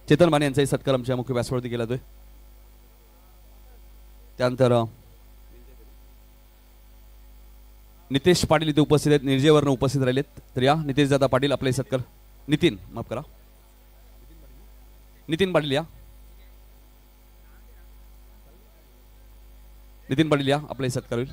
चेतन माने यांचाही सत्कार आमच्या मुख्य व्यासपीठावरती केला जातोय। त्यानंतर नितेश पाटील इथे उपस्थित आहेत, निर्जेवरनं उपस्थित राहिलेत। तर या नितेश दादा पाटील आपले सत्कार, नितीन माफ करा, नितीन पाटील या, नितीन पाटील या, आपले सत्कार होईल।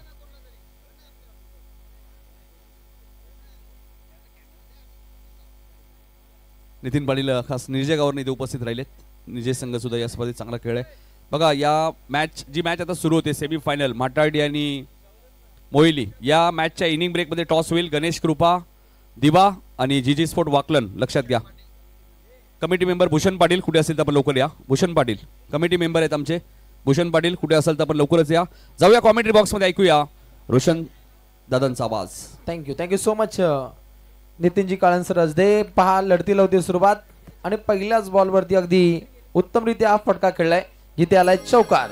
नितीन पाटील खास निर्जे गावावरून इथे उपस्थित राहिलेत। निर्जे संघ सुद्धा या स्पर्धेत चांगला खेळ आहे बघा। या जी मॅच आता सुरू होते सेमीफायनल माटाडी आणि मोहिली, या मॅचच्या इनिंग ब्रेकमध्ये टॉस होईल। गणेश कृपा दिवा आणि जीजी स्पोर्ट वाकलन लक्षात घ्या। कमिटी मेंबर भूषण पाटील कुठे असेल तर आपण लवकर या। भूषण पाटील कमिटी मेंबर आहेत आमचे, भूषण पाटील कुठे असेल तर आपण लवकरच या। जाऊया कॉमेंट्री बॉक्स मध्ये, ऐकूया रोशन दादांचा आवाज। Thank you so much Nitinji काळंसर असदे। पहा लढतीला होती सुरुवात आणि पहिल्याच बॉलवरती अगदी उत्तमरित्या फटका खेळलाय, जिथे आलाय चौकार।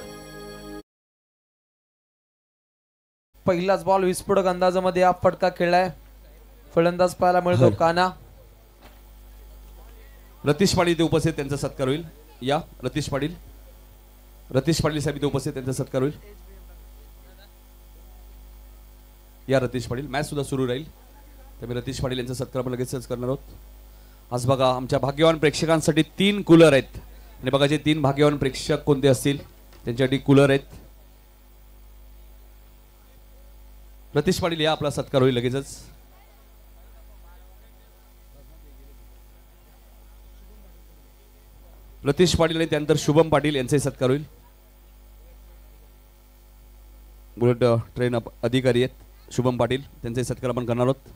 पहिलाच बॉल विस्फोटक अंदाजामध्ये हा फटका खेळलाय। फलंदाज पाहायला मिळतो काना। रतीश पाटील इथे उपस्थित, त्यांचा सत्कार होईल। या रतीश पाटील, रतीश पाटील साहेब इथे उपस्थित, त्यांचा सत्कार होईल। या रतीश पाटील, मॅच सुद्धा सुरू राहील त्यामुळे रतीश पाटील यांचा सत्कार आपण लगेचच करणार आहोत। आज बघा आमच्या भाग्यवान प्रेक्षकांसाठी 3 कूलर आहेत आणि बघा जे 3 भाग्यवान प्रेक्षक कोणते असतील त्यांच्यासाठी कूलर आहेत। रतीश पाटील या, आपला सत्कार होईल लगेचच। रतीश पाटील आणि त्यानंतर शुभम पाटील यांचे सत्कार होईल। बुलेट ट्रेन अधिकारी आहेत शुभम पाटील, त्यांचे सत्कार आपण करणार आहोत।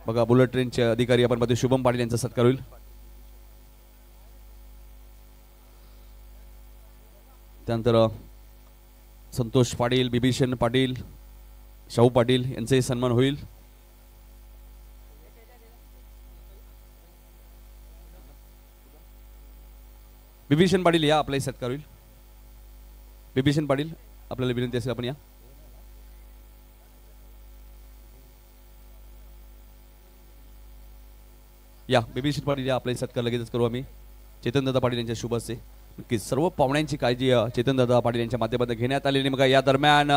बघा बुलेट ट्रेनचे अधिकारी आपण पाहतो शुभम पाटील यांचा सत्कार होईल। त्यानंतर संतोष पाटील, बिभीषण पाटील, शाहू पाटील यांचाही सन्मान होईल। बिभीषण पाटील या, आपलाही सत्कार होईल। बिभीषण पाटील आपल्याला विनंती असेल आपण या। या बिभीषण पाटील या, आपलाही सत्कार लगेचच करू आम्ही चेतनदादा पाटील यांच्या शुभ हस्ते। नक्कीच सर्व पाहुण्यांची काळजी चेतनदादा पाटील यांच्या माध्यमातून घेण्यात आलेली। मग या दरम्यान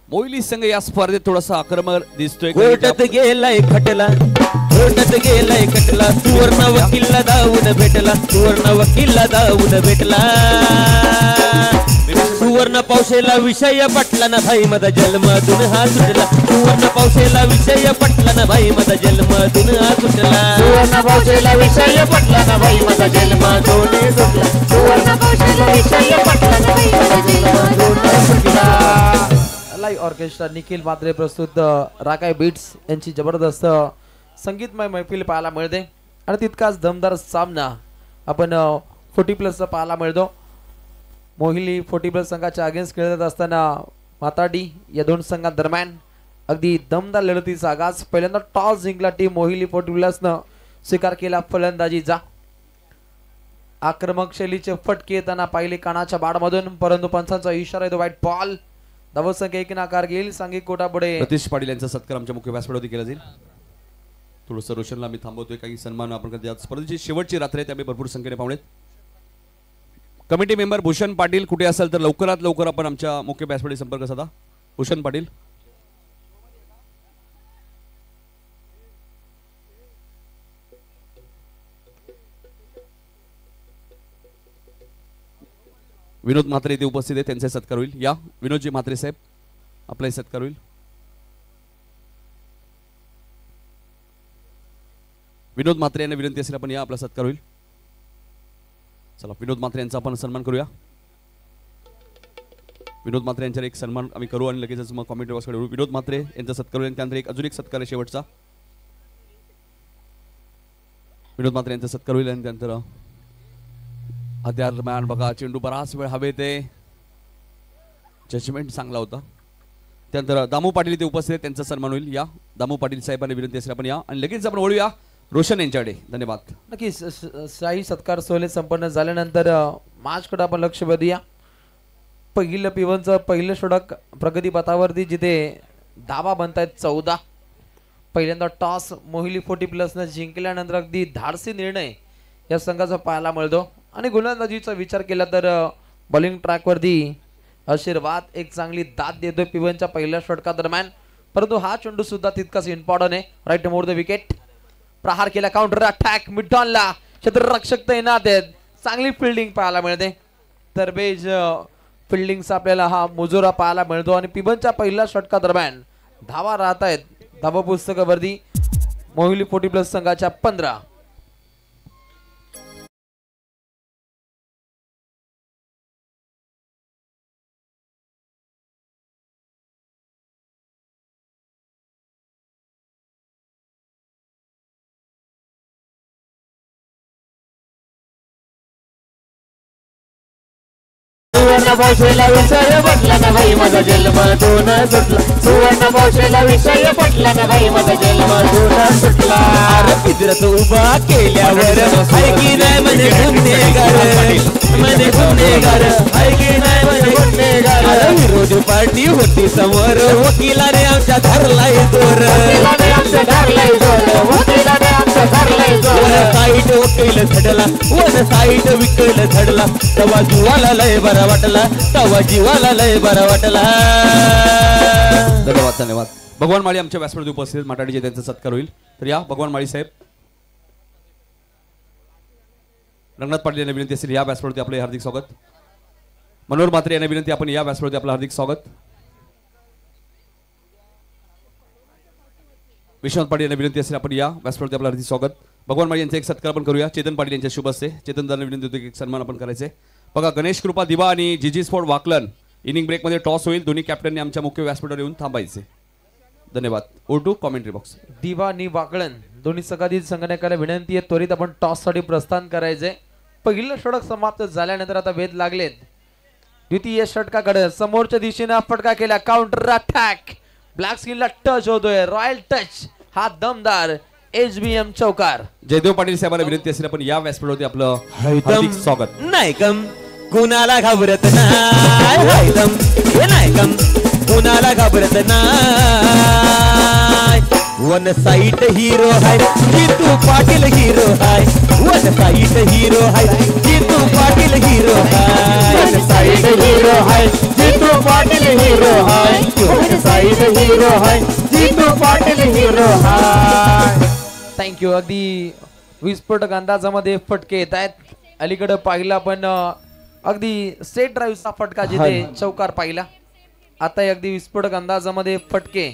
मोहिली संघ या स्पर्धेत थोडासा आक्रमक दिसतोय। कोर्टात गेलाय खटला, कोर्टात गेलाय खटला, सुवर्ण वकीलला धावून भेटला, सुवर्ण वकीलला धावून भेटला। सुवर्ण पावशेला विषय पटला ना भाई, माझा जन्मधून हा सुटला। सुवर्ण पावशेला विषय पटला ना भाई, माझा जन्मधून हा सुटला। सुवर्ण पावशेला विषय पटला ना भाई, माझा जन्मधून सुटला। सुवर्ण पावशेला विषय पटला ना भाई, माझा जन्मधून सुटला। लाईव्ह ऑर्केस्ट्रा निखिल मात्रे प्रस्तुत राकाय बीट्स यांची जबरदस्त संगीतमय मैफिल पाहायला मिळते आणि तितकाच दमदार सामना आपण 40+ पाहायला मिळतो। मोहिली 40+ संघाच्या अगेन्स्ट खेळत असताना माताडी या 2 संघांदरम्यान अगदी दमदार लढतीचा आगाज। पहिल्यांदा टॉस जिंकला टीम मोहिली 40+ न स्वीकार केला फलंदाजीचा। आक्रमक शैलीचे फटके येताना पाहिले कानाच्या बाडमधून, परंतु पंचांचा इशारा येतो व्हाईट बॉल। धावसंख्या 1 आकार घेईल सांघिक कोटापुढे। रतीश पाटील यांचा सत्कार आमच्या मुख्य व्यासपीठावरती केला जाईल। थोडंसं रोशनला आम्ही थांबवतोय, काही सन्मान आपण करतो। स्पर्धेची शेवटची रात्र आहे त्यामुळे भरपूर संख्येने पाहुणे। कमिटी मेंबर भूषण पाटील कुठे असेल तर लवकरात लवकर आपण आमच्या मुख्य व्यासपीठाशी संपर्क साधा। भूषण पाटील विनोद म्हात्रे इथे उपस्थित आहेत, त्यांचे सत्कार होईल। या विनोदजी म्हात्रे साहेब, आपलाही सत्कार होईल। विनोद म्हात्रे यांना विनंती असेल आपण या, आपला सत्कार होईल। चला विनोद म्हात्रे यांचा आपण सन्मान करूया। विनोद म्हात्रे यांच्यावर एक सन्मान आम्ही करू आणि लगेचच मग कॉमेंट्री बॉक्सकडे वळू। विनोद म्हात्रे यांचा सत्कार होईल, त्यानंतर अजून एक सत्कार आहे शेवटचा। विनोद म्हात्रे यांचा सत्कार होईल आणि त्यानंतर दरम्यान बघा चेंडू बराच वेळ हवेत आहे, जजमेंट चांगला होता। त्यानंतर दामू पाटील इथे उपस्थित आहेत, त्यांचा सन्मान होईल। या दामू पाटील साहेबांना विनंती असेल आपण या आणि लगेच आपण वळूया रोशन यांच्याकडे। धन्यवाद। नक्कीच शाही सत्कार सोहळे संपन्न झाल्यानंतर मॅचकडे आपण लक्ष वेधूया। पहिलं पिवनचं पहिलं षटक प्रगती पथावरती, जिथे धावा बनतायत 14. पहिल्यांदा टॉस मोहिली 40+ न जिंकल्यानंतर अगदी धाडसी निर्णय या संघाचा पाहायला मिळतो. आणि गोलंदाजीचा विचार केला तर बॉलिंग ट्रॅकवरती आशीर्वाद एक चांगली दाद देतोय पिवनच्या पहिल्या षटका दरम्यान. परंतु हा चेंडू सुद्धा तितकाच इम्पॉर्टंट आहे. Right more the wicket. प्रहार केला, काउंटर अटॅक मिडॉनला, क्षेत्ररक्षक तैनात आहेत. चांगली फिल्डिंग पाहायला मिळते. तरबेज फिल्डिंगचा आपल्याला हा मुजोरा पाहायला मिळतो. आणि पिबनच्या पहिल्या षटका दरम्यान धावा राहत आहेत धावा पुस्तकावरती मोहिली 40+ संघाच्या 15. सुवर्ण भाषेला विषय पटला ना भाई माझा जन्मधून सुटला. सुवर्ण भाषेला विषय पटला ना भाई माझा जन्मधून सुटला. पितरत उभा केल्यावर ऐकी नाही म्हणे गुन्हेगार, म्हणे गुन्हेगार ऐकी नाही म्हणे गुन्हेगार. विरोधी पार्टी होती समोर, वकिलाने आमच्या धरलाय जोर, वकिलाने आमच्या धरलाय जोर, वकिलाने आमच्या धरलाय जोर. वन साईड वकील झडला, वन साईड विकल झडला. तवा जीवाला लय बरा वाटला, तवा जीवाला लय बरा वाटला. धन्यवाद धन्यवाद. भगवान माळी आमच्या व्यासपीठावर उपस्थित माटाडीचे त्यांचा सत्कार होईल. तर या भगवान माळी साहेब. रंगनाथ पाटील यांना विनंती असेल या व्यासपीठावरती आपले हार्दिक स्वागत. मनोहर म्हात्रे यांना विनंती आपण या व्यासपीठावरती आपलं हार्दिक स्वागत. विश्वनाथ पाटील यांना विनंती असेल आपण या व्यासपीठावरती आपलं हार्दिक स्वागत. भगवान माळी यांचा एक सत्कार आपण करूया. चेतन पाटील यांच्या शुभ असते. चेतन दादांना विनंती होती एक सन्मान आपण करायचे. बघा गणेश कृपा दिवा आणि जीजी स्पोर्ट वाकलन इनिंग ब्रेकमध्ये टॉस होईल. दोन्ही कॅप्टनने आमच्या मुख्य व्यासपीठावर येऊन थांबायचे. धन्यवाद. ओटू कॉमेंट्री बॉक्स. दिवा आणि वाकळण दोन्ही संघातील संघटकाला विनंती आहे त्वरित आपण टॉस साठी प्रस्थान करायचे. पहिलं षटक समाप्त झाल्यानंतर आता वेध लागलेत द्वितीय षटकाकडे. समोरच्या दिशेने फटका केला, काउंटर अटॅक, ब्लॅक स्क्रीनला टच होतोय, रॉयल टच, हा दमदार HBM चौकार. जयदेव पाटील साहेबांना विनंती असेल आपण या व्यासपीठावरती आपलं हार्दिक स्वागत. नाही कम कुणाला घाबरत नाही, हायदम हे नाही कम कुणाला घाबरत नाही. वन साईड हिरो हाय जितू पाटील हिरो हाय, वन साईड हिरो हाय जितू पाटील हिरो हाय. वन साइड हीरो है जीतू पाटिल हीरो है, वन साइड हीरो है जीतू पाटिल हीरो है. थँक्यू. अगदी विस्फोटक अंदाजामध्ये फटके येत आहेत. अलीकडे पाहिला पण अगदी स्टेट ड्राईव्हचा फटका जिथे चौकार पाहिला. आता अगदी विस्फोटक अंदाजामध्ये फटके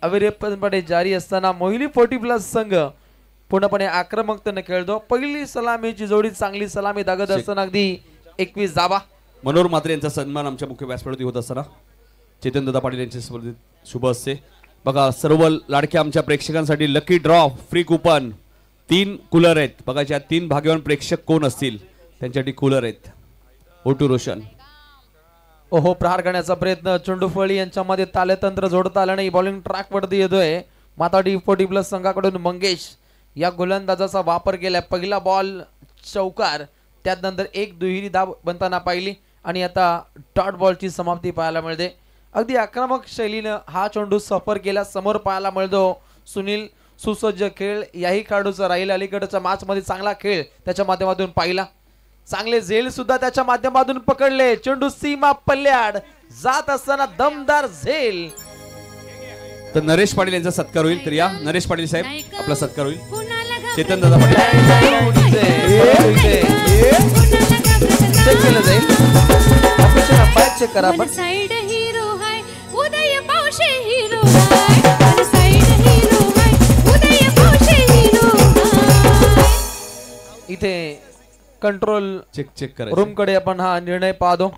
अविरतपणे जारी असताना मोहिनी 40+ संघ पूर्णपणे आक्रमकतेने खेळतो. पहिली सलामीची जोडी चांगली सलामी दागत असताना अगदी 21 धावा. मनोहर म्हात्रे यांचा सन्मान आमच्या मुख्य व्यासपीठावरती होत असताना चेतन दादा पाटील यांच्या स्पर्धेत शुभ असते. बघा सर्व लाडक्या आमच्या प्रेक्षकांसाठी lucky draw free coupon 3 cooler आहेत. बघा ज्या 3 भाग्यवान प्रेक्षक कोण असतील त्यांच्यासाठी कूलर आहेत. ओटू रोशन. ओहो, प्रहार करण्याचा प्रयत्न चेंडू फळी यांच्यामध्ये तालेतंत्र जोडता आलं नाही. बॉलिंग ट्रॅक वरती येतोय माताडी 40+ संघाकडून मंगेश या गोलंदाजाचा वापर केलाय. पहिला बॉल चौकार, त्यानंतर एक दुहेरी धाव बनताना पाहिली आणि आता डॉट बॉलची समाप्ती पाहायला मिळते. अगदी आक्रमक शैलीनं हा चेंडू सफर केला. समोर पाहायला मिळतो सुनील सुसज्ज खेळ याही खेळाडूचा राहील. अलीकडच्या मॅच मध्ये चांगला खेळ त्याच्या माध्यमातून पाहिला. चांगले झेल सुद्धा त्याच्या माध्यमातून पकडले. चेंडू सीमा पल्ल्याड जात असताना दमदार झेल. तर नरेश पाटील यांचा सत्कार होईल. तर या नरेश पाटील साहेब आपला सत्कार होईल. चेतन दादा पाटील चेक केलं जाईल. चेक करा आपण. साइड हीरो है उदय पावशे हीरो है, वन साइड हीरो है उदय पावशे हीरो है. इथे कंट्रोल चेक करा रूम कडे आपण हा निर्णय पाहतो.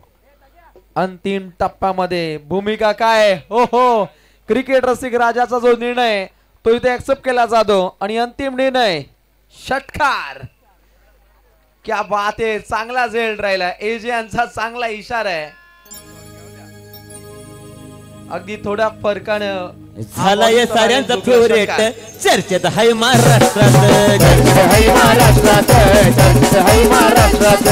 अंतिम टप्प्यामध्ये भूमिका काय हो हो क्रिकेट रसिक राजाचा जो निर्णय तो इथे ऍक्सेप्ट केला जातो आणि अंतिम निर्णय षटकार. क्या बात आहे, चांगला झेल राहिला. एजे यांचा चांगला इशारा आहे. अगदी थोड्या फरकानं झालाय साऱ्यांचा फेवरेट चर्चेत हाय महाराष्ट्रात हाय महाराष्ट्रात चर्चेत हाय महाराष्ट्रात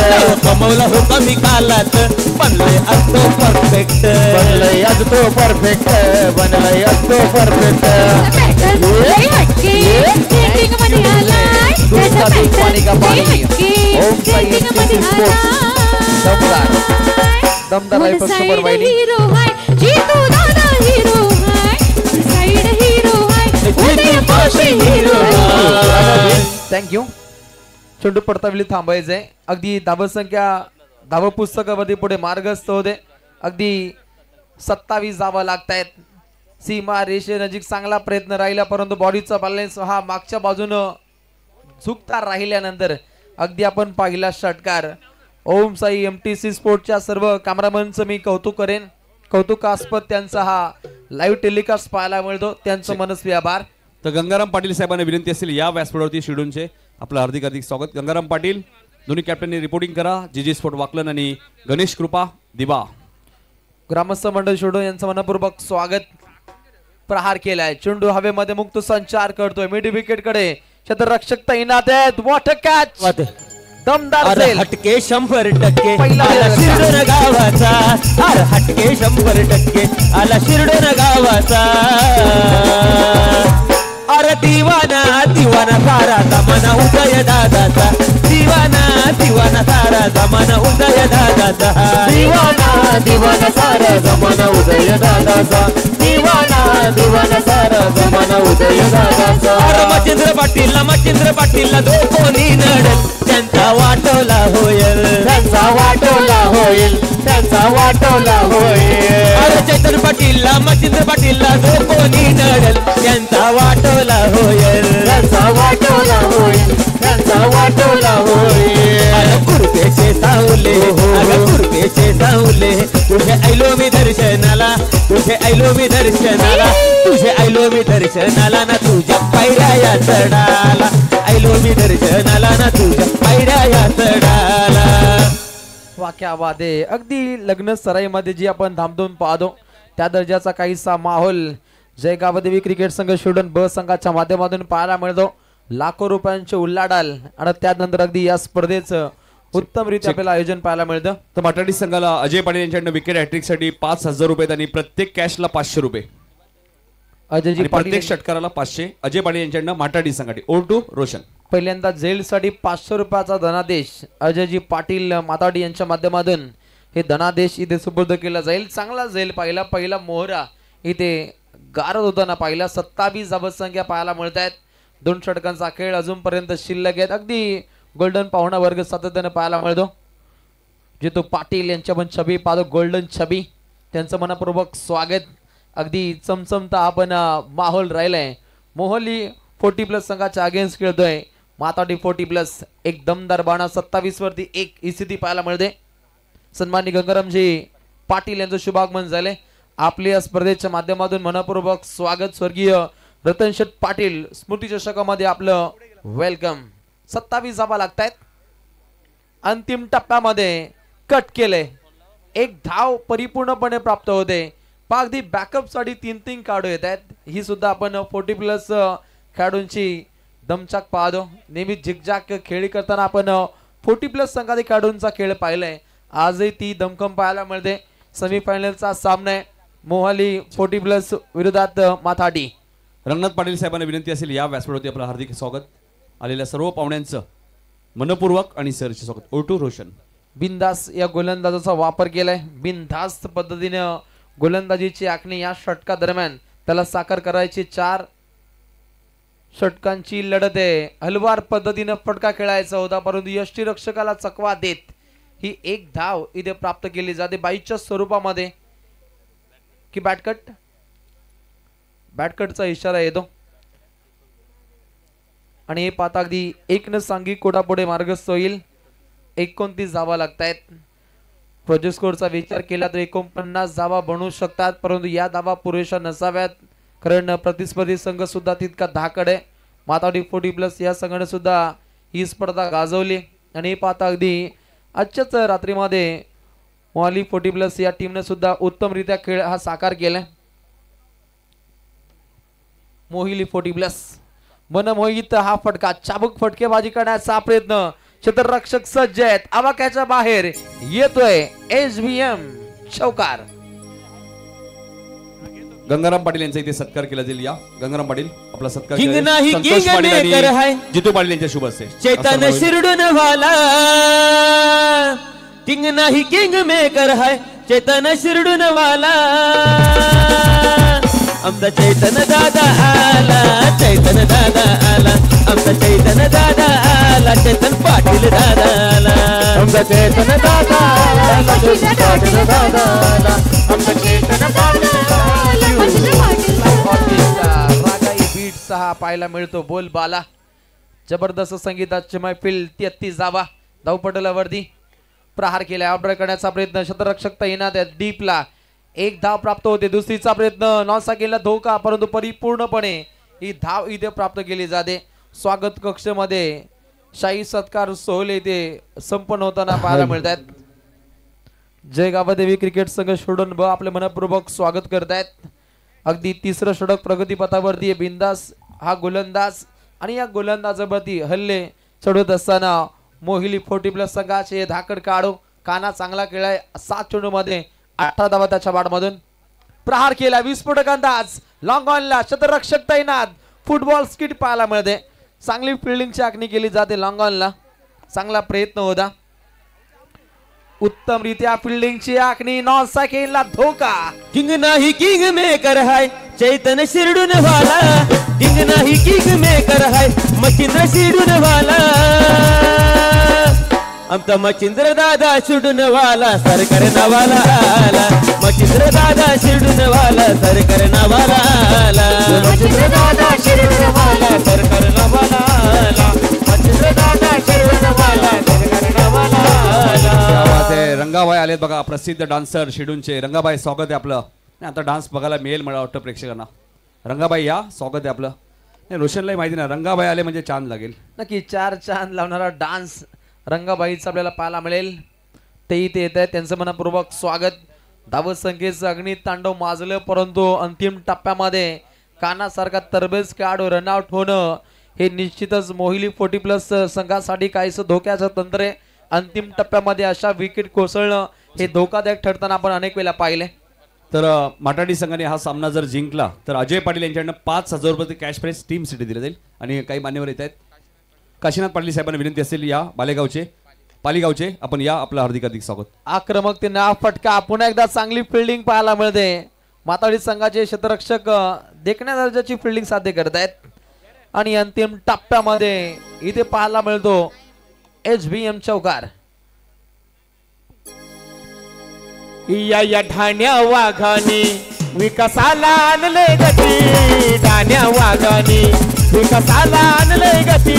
कमवला हो कमी कालात बनलाय असतो परफेक्ट बनलय आज तो परफेक्ट बनलय आज तो परफेक्ट लय हटके ट्रेंडिंग मध्ये आलाय त्याचा पाणी का पाणी. ओम साई ट्रेंडिंग मध्ये MTC Sports. दमदार दमदार आहे पण सुपर वाहिनी. हीरो हाय जीतू दादा हीरो हाय साइड हीरो हाय उदय पाशे हीरो थँक्यू. चेंडू पडतावेळी थांबायचंय. अगदी धावसंख्या धाव पुस्तकामध्ये पुढे मार्गस्थ होते. अगदी 27 धावा लागतायत. सीमा रेषे नजीक चांगला प्रयत्न राहिला परंतु बॉडीचा बॅलन्स हा मागच्या बाजूनं झुकता राहिल्यानंतर अगदी आपण पाहिला षटकार. ओम साई MTC स्पोर्टच्या सर्व कॅमेरामनचं मी कौतुक करेन. कौतुकास्पद त्यांचा हा लाईव्ह टेलिकास्ट पाहायला मिळतो. त्यांचं मनस्वी आभार. तर गंगाराम पाटील साहेबांना विनंती असेल या व्यासपीठावरती शिडूनचे आपलं हार्दिक हार्दिक स्वागत. गंगाराम पाटील दोन्ही कॅप्टननी रिपोर्टिंग करा. जीजी स्पोर्ट वाकलन आणि गणेश कृपा दिवा. ग्रामस्थ मंडळ शिडो यांचं मनपूर्वक स्वागत. प्रहार केलाय. चेंडू हवेमध्ये मुक्त संचार करतोय मिड विकेट कडे. क्षेत्ररक्षक तैनात आहेत. वॉट कॅच दमदार अरे सेल. हटके 100% पहिला आला वेळ. शिरडोन गावाचा अरे हटके 100% आला शिरडोन गावाचा अरे दिवाना दिवाना सारा जमाना उदय दादाचा दिवाना दिवाना सारा जमाना उदय दादाचा दिवाना दिवाना सारा जमाना उदय दादाचा दिवाना दिवाना सारा जमाना उदय दादाचा अरे मच्छिंद्र पाटीलला दो कोणी नडत त्यांचा वाटोला होईल त्यांचा वाटोला होईल त्यांचा वाटोला होईल अरे चैतन पाटीलला मच्छिंद्र पाटीलला जो कोणी नडल त्यांचा वाटोला होईल त्यांचा वाटोला होईल त्यांचा वाटोला होईल अरे कुर्तेचे सावले अगं कुर्तेचे सावले तुझे ऐलो मी दर्शनाला तुझे ऐलो मी दर्शनाला तुझे ऐलो मी दर्शनाला ना तुझ्या पायऱ्या या चढाला ऐलो मी दर्शनाला ना तुझ्या पायऱ्या या चढाला. वाक्या वादे अगदी लग्न सराईमध्ये जी आपण धामधूम पाहतो त्या दर्जाचा काहीसा माहोल जयगावदेवी क्रिकेट संघ शिडून ब संघाच्या माध्यमातून पाहायला मिळतो. लाखो रुपयांचे उल्लाडाल आणि त्यानंतर अगदी या स्पर्धेचं उत्तमरित्या आपल्याला आयोजन पाहायला मिळतं. तर माटाडी संघाला अजय पाटील यांच्याकडनं विकेट हॅट्रिक साठी 5,000 रुपये आणि प्रत्येक कॅशला 500 रुपये. अजयजी आणि पाटील प्रत्येक षटकाराला 500. अजय पाटील यांच्याकडनं माटाडी संघासाठी O2 रोशन. पहिल्यांदा जेलसाठी 500 रुपयाचा धनादेश अजयजी पाटील माताडी यांच्या माध्यमातून हे धनादेश इथे सुपूर्द केला जाईल. चांगला जेल पाहिला. पहिला मोहरा इथे गारद होताना पाहिला. 27 धावसंख्या पाहायला मिळत आहेत. 2 षटकांचा खेळ अजूनपर्यंत शिल्लक आहेत. अगदी गोल्डन पाहुणा वर्ग सातत्याने पाहायला मिळतो. जितू पाटील यांच्या पण छबी पाहतो. गोल्डन छबी त्यांचं मनपूर्वक स्वागत. अगदी चमचमता आपण माहोल राहिलाय. मोहली 40+ संघाच्या अगेन्स्ट खेळतोय. माताडी 40+ एक दमदार बाणा 27 वरती 1 ही स्थिती पाहायला मिळते. सन्माननीय गंगारामजी पाटील यांचं शुभागमन झाले. आपल्या या स्पर्धेच्या माध्यमातून मनपूर्वक स्वागत. स्वर्गीय रतनशेठ पाटील स्मृती चषकामध्ये आपलं वेलकम. 27 धावा लागतायत. अंतिम टप्प्यामध्ये कट केले. 1 धाव परिपूर्णपणे प्राप्त होते. अगदी बॅकअप साठी 3-3 खेळाडू येत आहेत. ही सुद्धा आपण 40+ खेळाडूंची दमछाक पाहतो. नेहमी झिकझॅक खेळी करताना आपण 40+ संघातील खेळाडूंचा खेळ पाहिलाय. आजही ती दमखम पाहायला मिळते. सेमीफायनलचा सामना आहे मोहाली 40+ विरोधात माथाडी. रंगनाथ पाटील साहेबांना विनंती असेल या व्यासपीठावरती आपलं हार्दिक स्वागत. आलेल्या सर्व पाहुण्यांचं मनपूर्वक आणि सरचे स्वागत. O2 रोशन. बिनधास्त या गोलंदाजाचा वापर केलाय. बिनधास्त पद्धतीने गोलंदाजीची आखणी या षटका दरम्यान त्याला साकार करायची. 4 षटकांची लढत आहे. हलवार पद्धतीने फटका खेळायचा होता परंतु यष्टीरक्षकाला चकवा देत ही 1 धाव इथे प्राप्त केली जाते. 22च्या स्वरूपामध्ये की बॅटकटचा इशारा येतो आणि हे पाहता अगदी 1 सांघिक कोटापुढे मार्गस्थ होईल. 29 धावा लागतायत. प्रोजेक्ट स्कोरचा विचार केला तर 49 धावा बनवू शकतात परंतु या धावा पुरेशा नसाव्यात कारण प्रतिस्पर्धी संघ सुद्धा तितका धाकड आहे. माताडी 40+ या संघाने सुद्धा ही स्पर्धा गाजवली आणि पाहता अगदी आजच्याच रात्रीमध्ये मोहाली 40+ या टीमने सुद्धा उत्तमरित्या खेळ हा साकार केलाय. मोहिली 40+ मनमोहित हा फटका चाबूक फटकेबाजी करण्याचा प्रयत्न क्षेत्ररक्षक सज्ज आहेत आवाक्याच्या बाहेर येतोय SBM चौकार गंगाराम पाटील यांचा इथे सत्कार केला जाईल या गंगाराम पाटील आपला सत्कार किंग केला जाईल. नाही, संतोष किंग पाटील आणि मेकर आहे. जितू पाटील यांच्या शुभ असते चैतन्य शिरडून वाला किंग नाही किंग मेकर है चैतन्य शिरडून वाला आमचा चैतन्य दादा आला चैतन्य दादा आला आमचा चैतन्य दादा आला चैतन पाटील दादा आला आमचा चेतन दादा आला, चेतन पाटील दादा आला, आमचा चेतन दादा आला, चेतन पाटील दादा आला. रागाई बीट 6 पाहायला मिळतो बोल बाला जबरदस्त संगीताची मैफिल 33 जावा धावपटलावरती प्रहार केला ऑर्डर करण्याचा प्रयत्न क्षेत्ररक्षक तैनात आहेत डीपला एक धाव प्राप्त होते दुसरीचा प्रयत्न नॉनसा केला धोका परंतु परिपूर्णपणे ही धाव इथे प्राप्त केली जाते स्वागत कक्ष मध्ये शाही सत्कार सोहळे इथे संपन्न होताना पाहायला मिळतात जय गावादेवी क्रिकेट संघ सोडून ब आपले मनपूर्वक स्वागत करतायत अगदी तिसरं षटक प्रगतीपथावरती बिंदास हा गोलंदाज आणि या गोलंदाजावरती हल्ले चढवत असताना मोहिली 40+ संघाचे धाकड काढू काना चांगला खेळाय 7 चेंडू मध्ये 18 धावा त्याच्या बाटमधून प्रहार केला विस्फोटक अंदाज लॉंग ऑनला क्षेत्ररक्षक तैनात फुटबॉल स्किट पाहायला मिळते चांगली फिल्डिंगची आखणी केली जाते लॉंग ऑनला चांगला प्रयत्न होता उत्तमरित्या फिल्डिंगची आखणी नॉन सायकलला धोका किंग नाही किंग मेकर है चैतन्य शिरडून वाला किंग नाही किंग मेकर है मचिंद्र शिरडून वाला आमचा मचिंद्र दादा शिरडून वाला सरकार नावाला आला मचिंद्र दादा शिरडून वाला सरकार नावाला आला मचिंद्र दादा शिरडून वाला, सरकार नावाला आला मचिंद्र दादा शिरडून वाला, सरकार नावाला आला. ते रंगाबाई आलेत बघा प्रसिद्ध डान्सर शिडूनचे रंगाबाई स्वागत आहे आपलं नाही आता डान्स बघायला मिळेल मला वाटतं प्रेक्षकांना रंगाबाई या स्वागत आहे आपलं नाही रोशनलाही माहिती ना रंगाबाई आले म्हणजे चांद लागेल नक्की 4 चांद लावणारा डान्स रंगाबाईचा आपल्याला पाहायला मिळेल ते इथे येत आहे त्यांचं मनपूर्वक स्वागत धावत संख्येचं अग्नी तांडव माजलं परंतु अंतिम टप्प्यामध्ये कानासारखा तरबेज खेळाडू रनआउट होणं हे निश्चितच मोहिली 40+ संघासाठी काहीसं धोक्याचं तंत्र आहे अंतिम टप्प्यामध्ये अशा विकेट कोसळणं हे धोकादायक ठरताना आपण अनेक वेळा पाहिले तर माटाडी संघाने हा सामना जर जिंकला तर अजय पाटील यांच्याकडनं 5,000 रुपये कॅश प्राइस टीम सिटी दिले जाईल आणि काही मान्यवर येत आहेत काशीनाथ पाटील साहेबांना विनंती असेल या पालीगावचे आपण या आपलं हार्दिक स्वागत आक्रमकतेने हा फटका पुन्हा एकदा चांगली फिल्डिंग पाहायला मिळते माताडी संघाचे क्षेत्ररक्षक देखण्या दर्जाची फिल्डिंग साध्य करत आहेत आणि अंतिम टप्प्यामध्ये इथे पाहायला मिळतो SBM चौकार या ठाण्या वाघाने विकासाला आणले गती ठाण्या वाघाने विकासाला आणले गती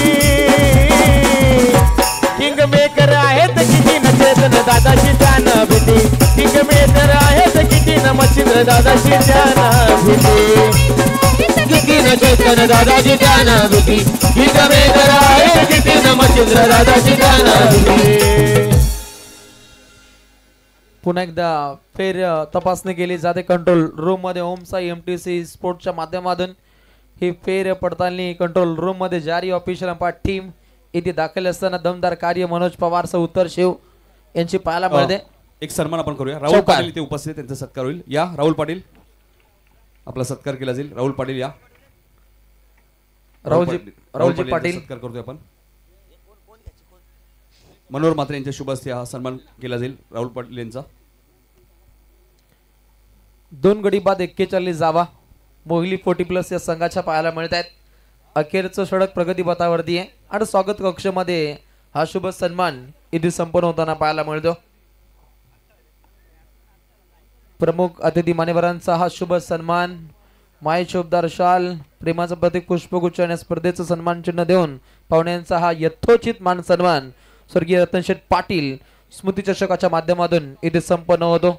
किंग मेकर आहेत किती न चेतन दादाची जान भीती किंग मेकर आहेत किती न मच्छिंद्र दादाची जान भीती किती न चेतन दादाची जान भीती किंग मेकर आहेत किती न मच्छिंद्र दादाची जान भीती पुन्हा एकदा फेर तपासणी केली जाते कंट्रोल रूम मध्ये ओमसाई MTC स्पोर्टच्या माध्यमातून ही फेर पडताळणी कंट्रोल रूम मध्ये जारी ऑफिशियल अंपायर टीम इथे दाखल असताना दमदार कार्य मनोज पवार सह उत्तर शिव यांची पाहायला मिळते एक सन्मान आपण करूया राहुल चौकार. पाटील इथे उपस्थित त्यांचा सत्कार होईल या राहुल पाटील आपला सत्कार केला जाईल राहुल पाटील या राहुलजी पाटील सत्कार करतोय आपण मनोहर मात्रे यांच्या शुभ हस्ते हा सन्मान केला जाईल राहुल पाटील यांचा 2 गडी बाद 41 जावा मोहिली 40+ या संघाच्या पाहायला मिळत आहेत अखेरचं षटक प्रगतीपथावरती आहे आणि स्वागत कक्षमध्ये हा शुभ सन्मान इथे संपन्न होताना पाहायला मिळतो प्रमुख अतिथी मान्यवरांचा हा शुभ सन्मान माय शोभदार शाल प्रेमाचं प्रतीक पुष्पगुच्छ आणि स्पर्धेचं सन्मान चिन्ह देऊन पाहुण्यांचा हा यथोचित मान सन्मान स्वर्गीय रतनशेठ पाटील स्मृती चषकाच्या माध्यमातून इथे संपन्न होतो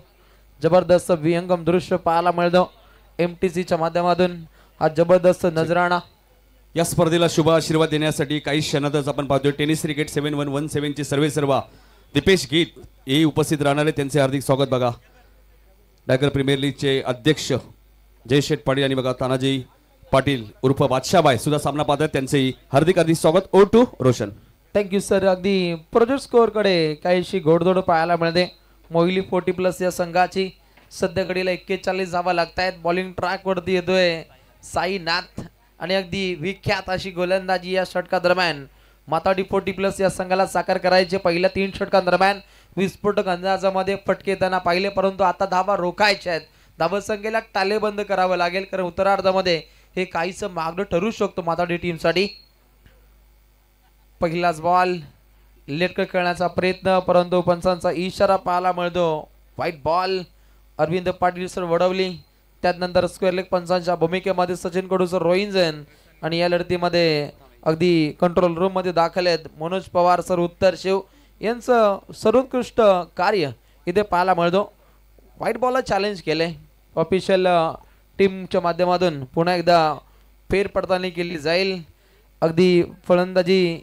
जबरदस्त विहंगम दृश्य पाहायला मिळतो MTCच्या माध्यमातून हा जबरदस्त नजराणा या स्पर्धेला शुभ आशीर्वाद देण्यासाठी काही क्षणातच आपण पाहतोय टेनिस क्रिकेट 7117 चे सर्व दीपेश गीत हे उपस्थित राहणार आहे त्यांचे हार्दिक स्वागत बघा डायगर प्रीमियर लीगचे अध्यक्ष जय शेठ पाटील आणि बघा तानाजी पाटील उर्फ बादशाहबाई सुद्धा सामना पाहतात, त्यांचेही हार्दिक हार्दिक स्वागत. Over to Roshan. Thank you sir. अगदी प्रोजेक्ट स्कोअर कडे काहीशी घोडदौड पाहायला मिळते. मोहिली 40+ या संघाची सध्या घडीला 41 धावा लागतायत. बॉलिंग ट्रॅक वरती येतोय साईनाथ आणि अगदी विख्यात अशी गोलंदाजी या षटकादरम्यान माताडी 40+ या संघाला साकार करायचे. पहिल्या 3 षटकांदरम्यान विस्फोटक अंदाजामध्ये फटके त्यांना पाहिले, परंतु आता धावा रोखायच्या आहेत. धावसंख्येला तालेबंद करावं लागेल, कारण उत्तरार्धामध्ये हे काहीच मागणं ठरू शकतो माताडी टीमसाठी. पहिलाच बॉल लेटकर खेळण्याचा प्रयत्न, परंतु पंचांचा इशारा पाहायला मिळतो. White ball Arvind Patil sir वडवली. त्यानंतर स्क्वेअर लेग पंचांच्या भूमिकेमध्ये सचिन कडू सर रोहिंजन आणि या लढतीमध्ये अगदी कंट्रोल रूम मध्ये दाखल आहेत मनोज पवार सर उत्तर शिव यांचं सर्वोत्कृष्ट कार्य इथे पाहायला मिळतो. व्हाईट बॉलला चॅलेंज केले. ऑफिशियल टीमच्या माध्यमातून पुन्हा एकदा फेर पडताळणी केली जाईल. अगदी फलंदाजी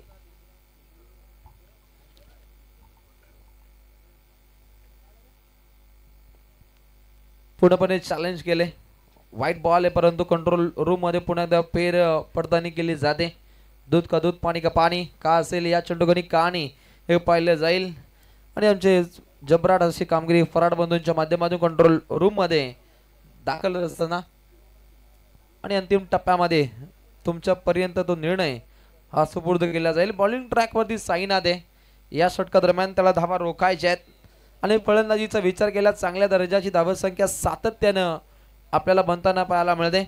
पूर्णपणे चॅलेंज केले. व्हाईट बॉल आहे, परंतु कंट्रोल रूम मध्ये पुन्हा एकदा फेर पडताळणी केली जाते. दूध का दूध पाणी का पाणी का असेल या चंडूगणी कहाणी हे पाहिलं जाईल. आणि आमचे जबराट अशी कामगिरी फराड बंधूंच्या माध्यमातून कंट्रोल रूम मध्ये दाखल असताना आणि अंतिम टप्प्यामध्ये तुमच्या पर्यंत तो निर्णय हा सुपूर्द केला जाईल. बॉलिंग ट्रॅक वरती साईनाथ आहे. या षटका दरम्यान त्याला धावा रोखायच्या आहेत आणि फलंदाजीचा विचार केला चांगल्या दर्जाची धावसंख्या सातत्यानं आपल्याला बनताना पाहायला मिळते.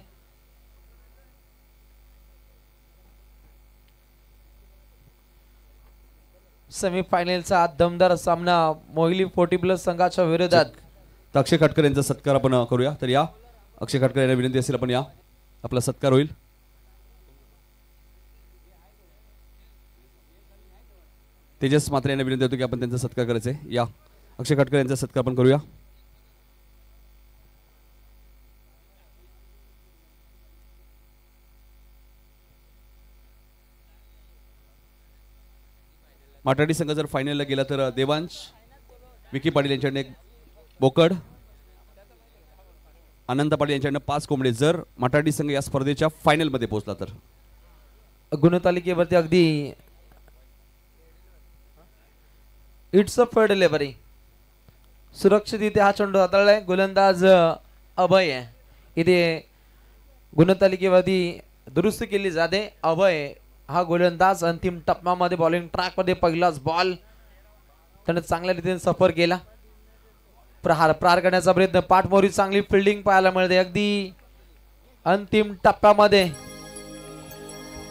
सेमीफायनलचा दमदार सामना मोहिली 40+ संघाच्या विरोधात. अक्षय खटकर यांचा सत्कार आपण करूया. तर या अक्षय खटकर यांना विनंती असेल आपण या, आपला सत्कार होईल. तेजस मात्रे यांना विनंती होतो की आपण त्यांचा सत्कार करायचा आहे. या अक्षय खटकर यांचा सत्कार आपण करूया. माटाडी संघ जर फायनलला गेला तर देवांश विकी पाटील यांच्याकडे 1 बोकड, आनंद पाटील यांच्याकडे 5 कोंबडे जर माटाडी संघ या स्पर्धेच्या फायनल मध्ये पोहोचला तर. गुणतालिकेवरती अगदी इट्स अ फेअर डिलिव्हरी. सुरक्षित इथे हा चेंडू हाताळलाय. गोलंदाज अभय आहे. इथे गुणतालिकेवरती दुरुस्ती केली जाते. अभय हा गोलंदाज अंतिम टप्प्यामध्ये बॉलिंग ट्रॅक मध्ये पहिलाच बॉल त्याने चांगल्या रीतीने सफर केला. प्रहार करण्याचा प्रयत्न, पाठमोरी चांगली फिल्डिंग पाहायला मिळते. अगदी अंतिम टप्प्यामध्ये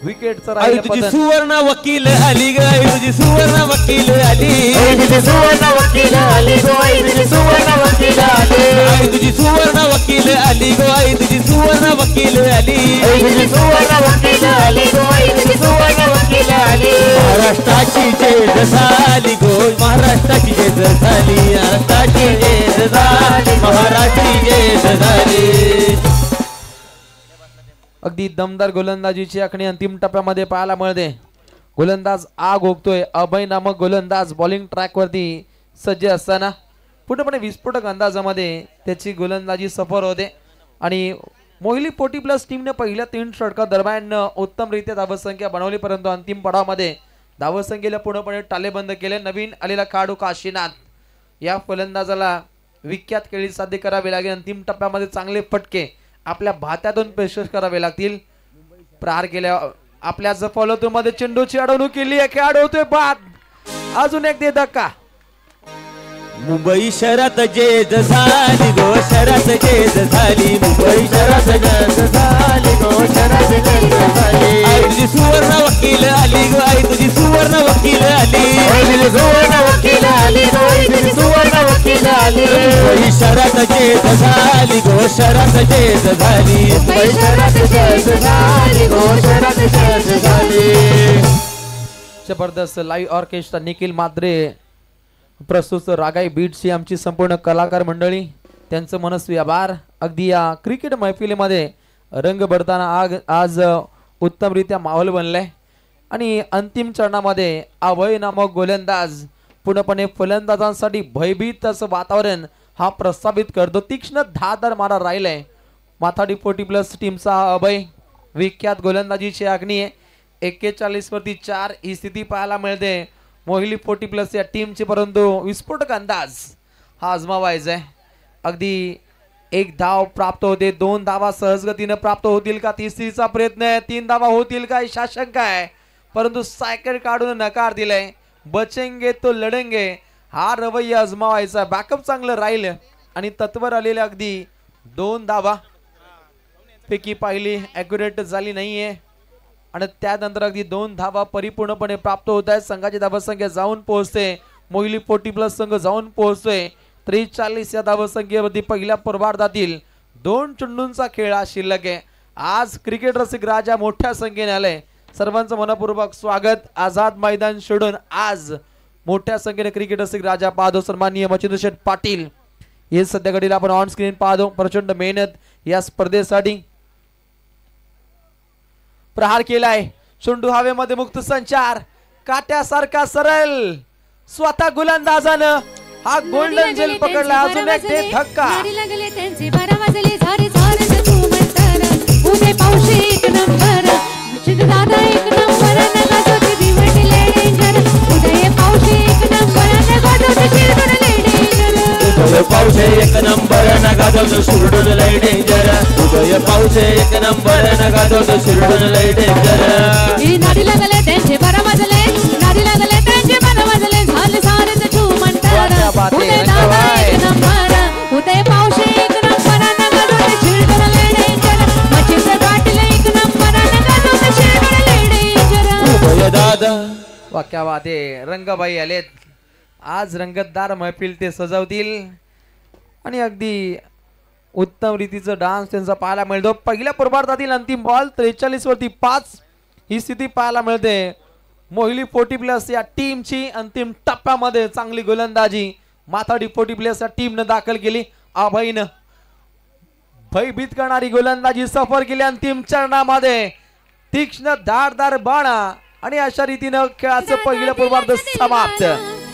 विकेटचं आई तुझी सुवर्ण वकील आली ग, आई तुझी सुवर्ण वकील आली, आई तुझी सुवर्ण वकील आली गो, आई तुझी सुवर्ण वकील आली, आई तुझी सुवर्ण वकील आली ग, आई तुझी सुवर्ण वकील आली, आई तुझी सुवर्ण वकील आली गो, आई तुझी सुवर्ण वकील आली. महाराष्ट्राची जेज झाली गो, महाराष्ट्राची जेज झाली, महाराष्ट्राची जेज झाली, महाराष्ट्राची जेज झाली. अगदी दमदार गोलंदाजीची आखणी अंतिम टप्प्यामध्ये पाहायला मिळते. गोलंदाज आग ओकतोय. अभय नामक गोलंदाज बॉलिंग ट्रॅक वरती सज्ज असताना पूर्णपणे विस्फोटक अंदाजामध्ये त्याची गोलंदाजी सफर होते आणि मोहिली 40+ टीमने पहिल्या 3 षटका दरम्यान उत्तमरित्या धावसंख्या बनवली, परंतु अंतिम पडावामध्ये धावसंख्येला पूर्णपणे टालेबंद केले. नवीन आलेला खेळाडू काशीनाथ या फलंदाजाला विख्यात खेळी साध्य करावी लागेल. अंतिम टप्प्यामध्ये चांगले फटके आपल्या भात्यातून पेशकश करावे लागतील. प्रहार केल्या आपल्या फॉलोथ्रू मध्ये चेंडूची अडवणूक केली आहे. खेळाडू होतोय बाद. अजून एक दे धक्का. मुंबई शहरात जेज झाली गो, शहरात जेज झाली, मुंबई शहरात जेज झाली गो, शहरात जेज झाली. आई तुझी सुवर्ण वकील आली गो, आई तुझी सुवर्ण वकील आली, आई तुझी सुवर्ण वकील आली गो, आई तुझी सुवर्ण वकील आली. मुंबई शहरात जेज झाली गो, शहरात जेज झाली, मुंबई शहरात जेज झाली गो, शहरात जेज झाली. जबरदस्त लाईव्ह ऑर्केस्ट्रा निखिल मात्रे प्रस्तुत रागाई बीट्स ही आमची संपूर्ण कलाकार मंडळी, त्यांचं मनस्वी आभार. अगदी या क्रिकेट मैफिलीमध्ये रंग भरताना आज उत्तमरित्या माहोल बनलाय आणि अंतिम चरणामध्ये अभय नामक गोलंदाज पूर्णपणे फलंदाजांसाठी भयभीत असं वातावरण हा प्रस्थापित करतो. तीक्ष्ण धारदार मारा राहिलाय माथाडी 40+ टीमचा हा अभय. विख्यात गोलंदाजीची आखणी आहे. 41 वरती 4 ही स्थिती पाहायला मिळते मोहिली 40+ या टीमची, परंतु विस्फोटक अंदाज हा आजमावायचा आहे. अगदी 1 धाव प्राप्त होते, 2 धावा सहजगतीने प्राप्त होतील का, तिसरीचा प्रयत्न आहे, 3 धावा होतील का ही शंका आहे, परंतु सायकल काढून नकार दिलाय. बचेंगे तो लढेंगे हा रवैया आजमावायचा. बॅकअप चांगलं राहिलं आणि तत्वर आलेले अगदी 2 धावा पैकी पाहिली ॲक्युरेट झाली नाहीये आणि त्यानंतर अगदी 2 धावा परिपूर्णपणे प्राप्त होत आहेत. संघाची धावसंख्या जाऊन पोहोचते, मोहिली 40+ संघ जाऊन पोहोचतोय 43 या धावसंख्येवरती पहिल्या पूर्वार्धातील 2 चेंडूंचा खेळ हा शिल्लक आहे. आज क्रिकेट रसिक राजा मोठ्या संख्येने आले. सर्वांचं मनपूर्वक स्वागत. आझाद मैदान सोडून आज मोठ्या संख्येने क्रिकेट रसिक राजा पाहतो. सन्माननीय मच्छिंद्र शेठ पाटील हे सध्या घडीला आपण ऑन स्क्रीन पाहतो. प्रचंड मेहनत या स्पर्धेसाठी. प्रहार केलाय, चेंडू हवेमध्ये मुक्त संचार, काट्यासारखा सरळ स्वतः गोलंदाजानं हा गोल्डन जेल पकडला. अजून एक ते धक्का. लागले त्यांचे 12 वाजले झारे झारे तू म्हणताना उदय पावशे 1 नंबर मच्छिंद्र दादा 1 नंबर नगाजोती दिवटले डेंजर उदय पावशे 1 नंबर नगाजोती शिरडले डेंजर उदय पावशे 1 नंबर नगाजोती शिरडले डेंजर उदय पावशे 1 नंबर नगाजोती शिरडले डेंजर. ही नाडी लागले त्यांचे 12 वाजले नाडी लागले त्यांचे 12 वाजले झाले सारे तू म्हणताना उदय दादा 1 नंबर उदय पावशे 1 नंबर नगाजोती शिरडले डेंजर मच्छिंद्र पाटील 1 नंबर नगाजोती शिरडले डेंजर. उदय दादा वाक्या वादे रंगबाई आलेत. आज रंगतदार महफिल ते सजवतील आणि अगदी उत्तम रीतीचं डान्स त्यांचा पाहायला मिळतो. पहिल्या पूर्वार्धातील अंतिम बॉल 43 वरती 5 ही स्थिती पाहायला मिळते. मोहिली 40+ या टीमची अंतिम टप्प्यामध्ये चांगली गोलंदाजी माथाडी 40+ या टीमनं दाखल केली. अभयनं भयभीत करणारी गोलंदाजी सफर केली. अंतिम चरणामध्ये तीक्ष्ण धारदार बाणा आणि अशा रीतीनं खेळाचं पहिलं पूर्वार्ध समाप्त.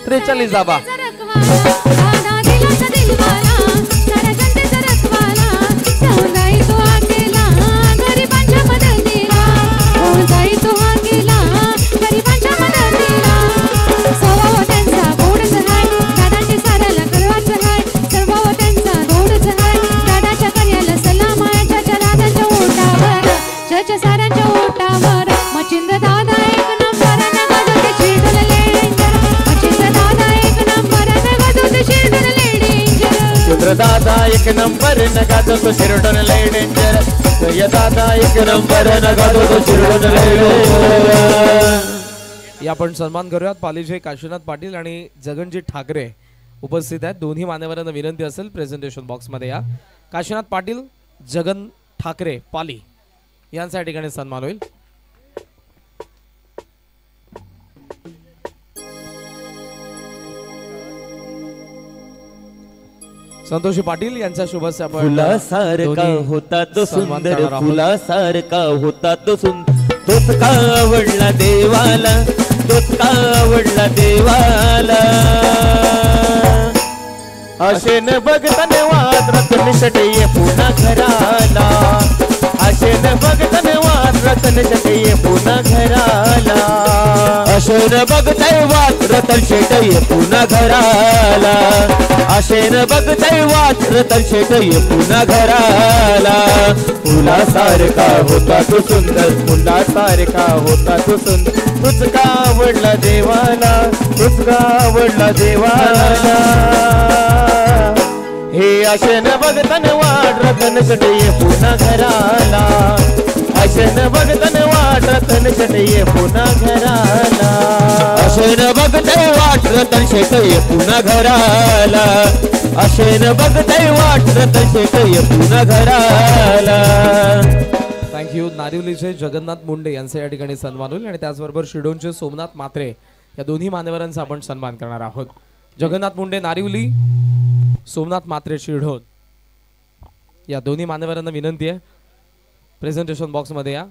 43 धावा. दादा दिलाचा दिलवाला साऱ्या जनतेचा रखवाला जाऊन जाई तो हा गेला गरिबांच्या मदतीला जाऊन जाई तो हा गेला गरिबांच्या मदतीला. स्वभाव त्यांचा गोडच हाय दादांच्या साऱ्याला कळवाच हाय सर्व त्यांचा गोडच हाय दादाच्या कार्याला सलाम आहे चाचा दादाच्या ओटावर चाचा साऱ्यांच्या ओटावर मच्छिंद्र दादा 1 नंबर नगाजोती शिरडले डेंजर मच्छिंद्र दादा 1 नंबर नगाजोती शिरडले डेंजर. चंद्र दादा 1 नंबर नगाजोती शिरडले डेंजर उदय दादा 1 नंबर नगाजोती शिरडले डेंजर. या आपण सन्मान करूयात. पालीचे काशीनाथ पाटील आणि जगनजी ठाकरे उपस्थित आहेत. दोन्ही मान्यवरांना विनंती असेल प्रेझेंटेशन बॉक्समध्ये या. काशीनाथ पाटील, जगन ठाकरे पाली यांचा या ठिकाणी सन्मान होईल. संतोषी पाटील यांचा शुभस्य आपण फुलासारखा दोन्ही होता तो सन्मान सुंदर करणार आहोत. फुलासारखा होता तो सुंदर तोच का आवडला देवाला तोच का आवडला देवाला. आशेन बघताने वात्रत निषटये पुन्हा घराला आशेन बघताने वात्रत निषटये पुन्हा घराला. आशेन बघताय वात्रत निषटये पुन्हा घराला आशेन बघताय वात्रत निषटये पुन्हा घराला. फुलासारखा होता तो सुंदर फुलासारखा होता तो सुंदर तुझ का आवडला देवाला तुझ का आवडला देवाला. हे आशेन बघताना वाटत नसटये पुन्हा घराला आशेन बघताना वाटत नसटये पुन्हा घराला. आशेन बघताय वाटत नसटये पुन्हा घराला आशेन बघताय वाटत नसटये पुन्हा घराला. थँक्यू. नारिवलीचे जगन्नाथ मुंडे यांचा या ठिकाणी सन्मान होईल आणि त्याचबरोबर शिडोनचे सोमनाथ मात्रे या दोन्ही मान्यवरांचा आपण सन्मान करणार आहोत. जगन्नाथ मुंडे नारिवली, सोमनाथ मात्रे शिरढोण या दोन्ही मान्यवरांना विनंती आहे प्रेझेंटेशन बॉक्समध्ये या.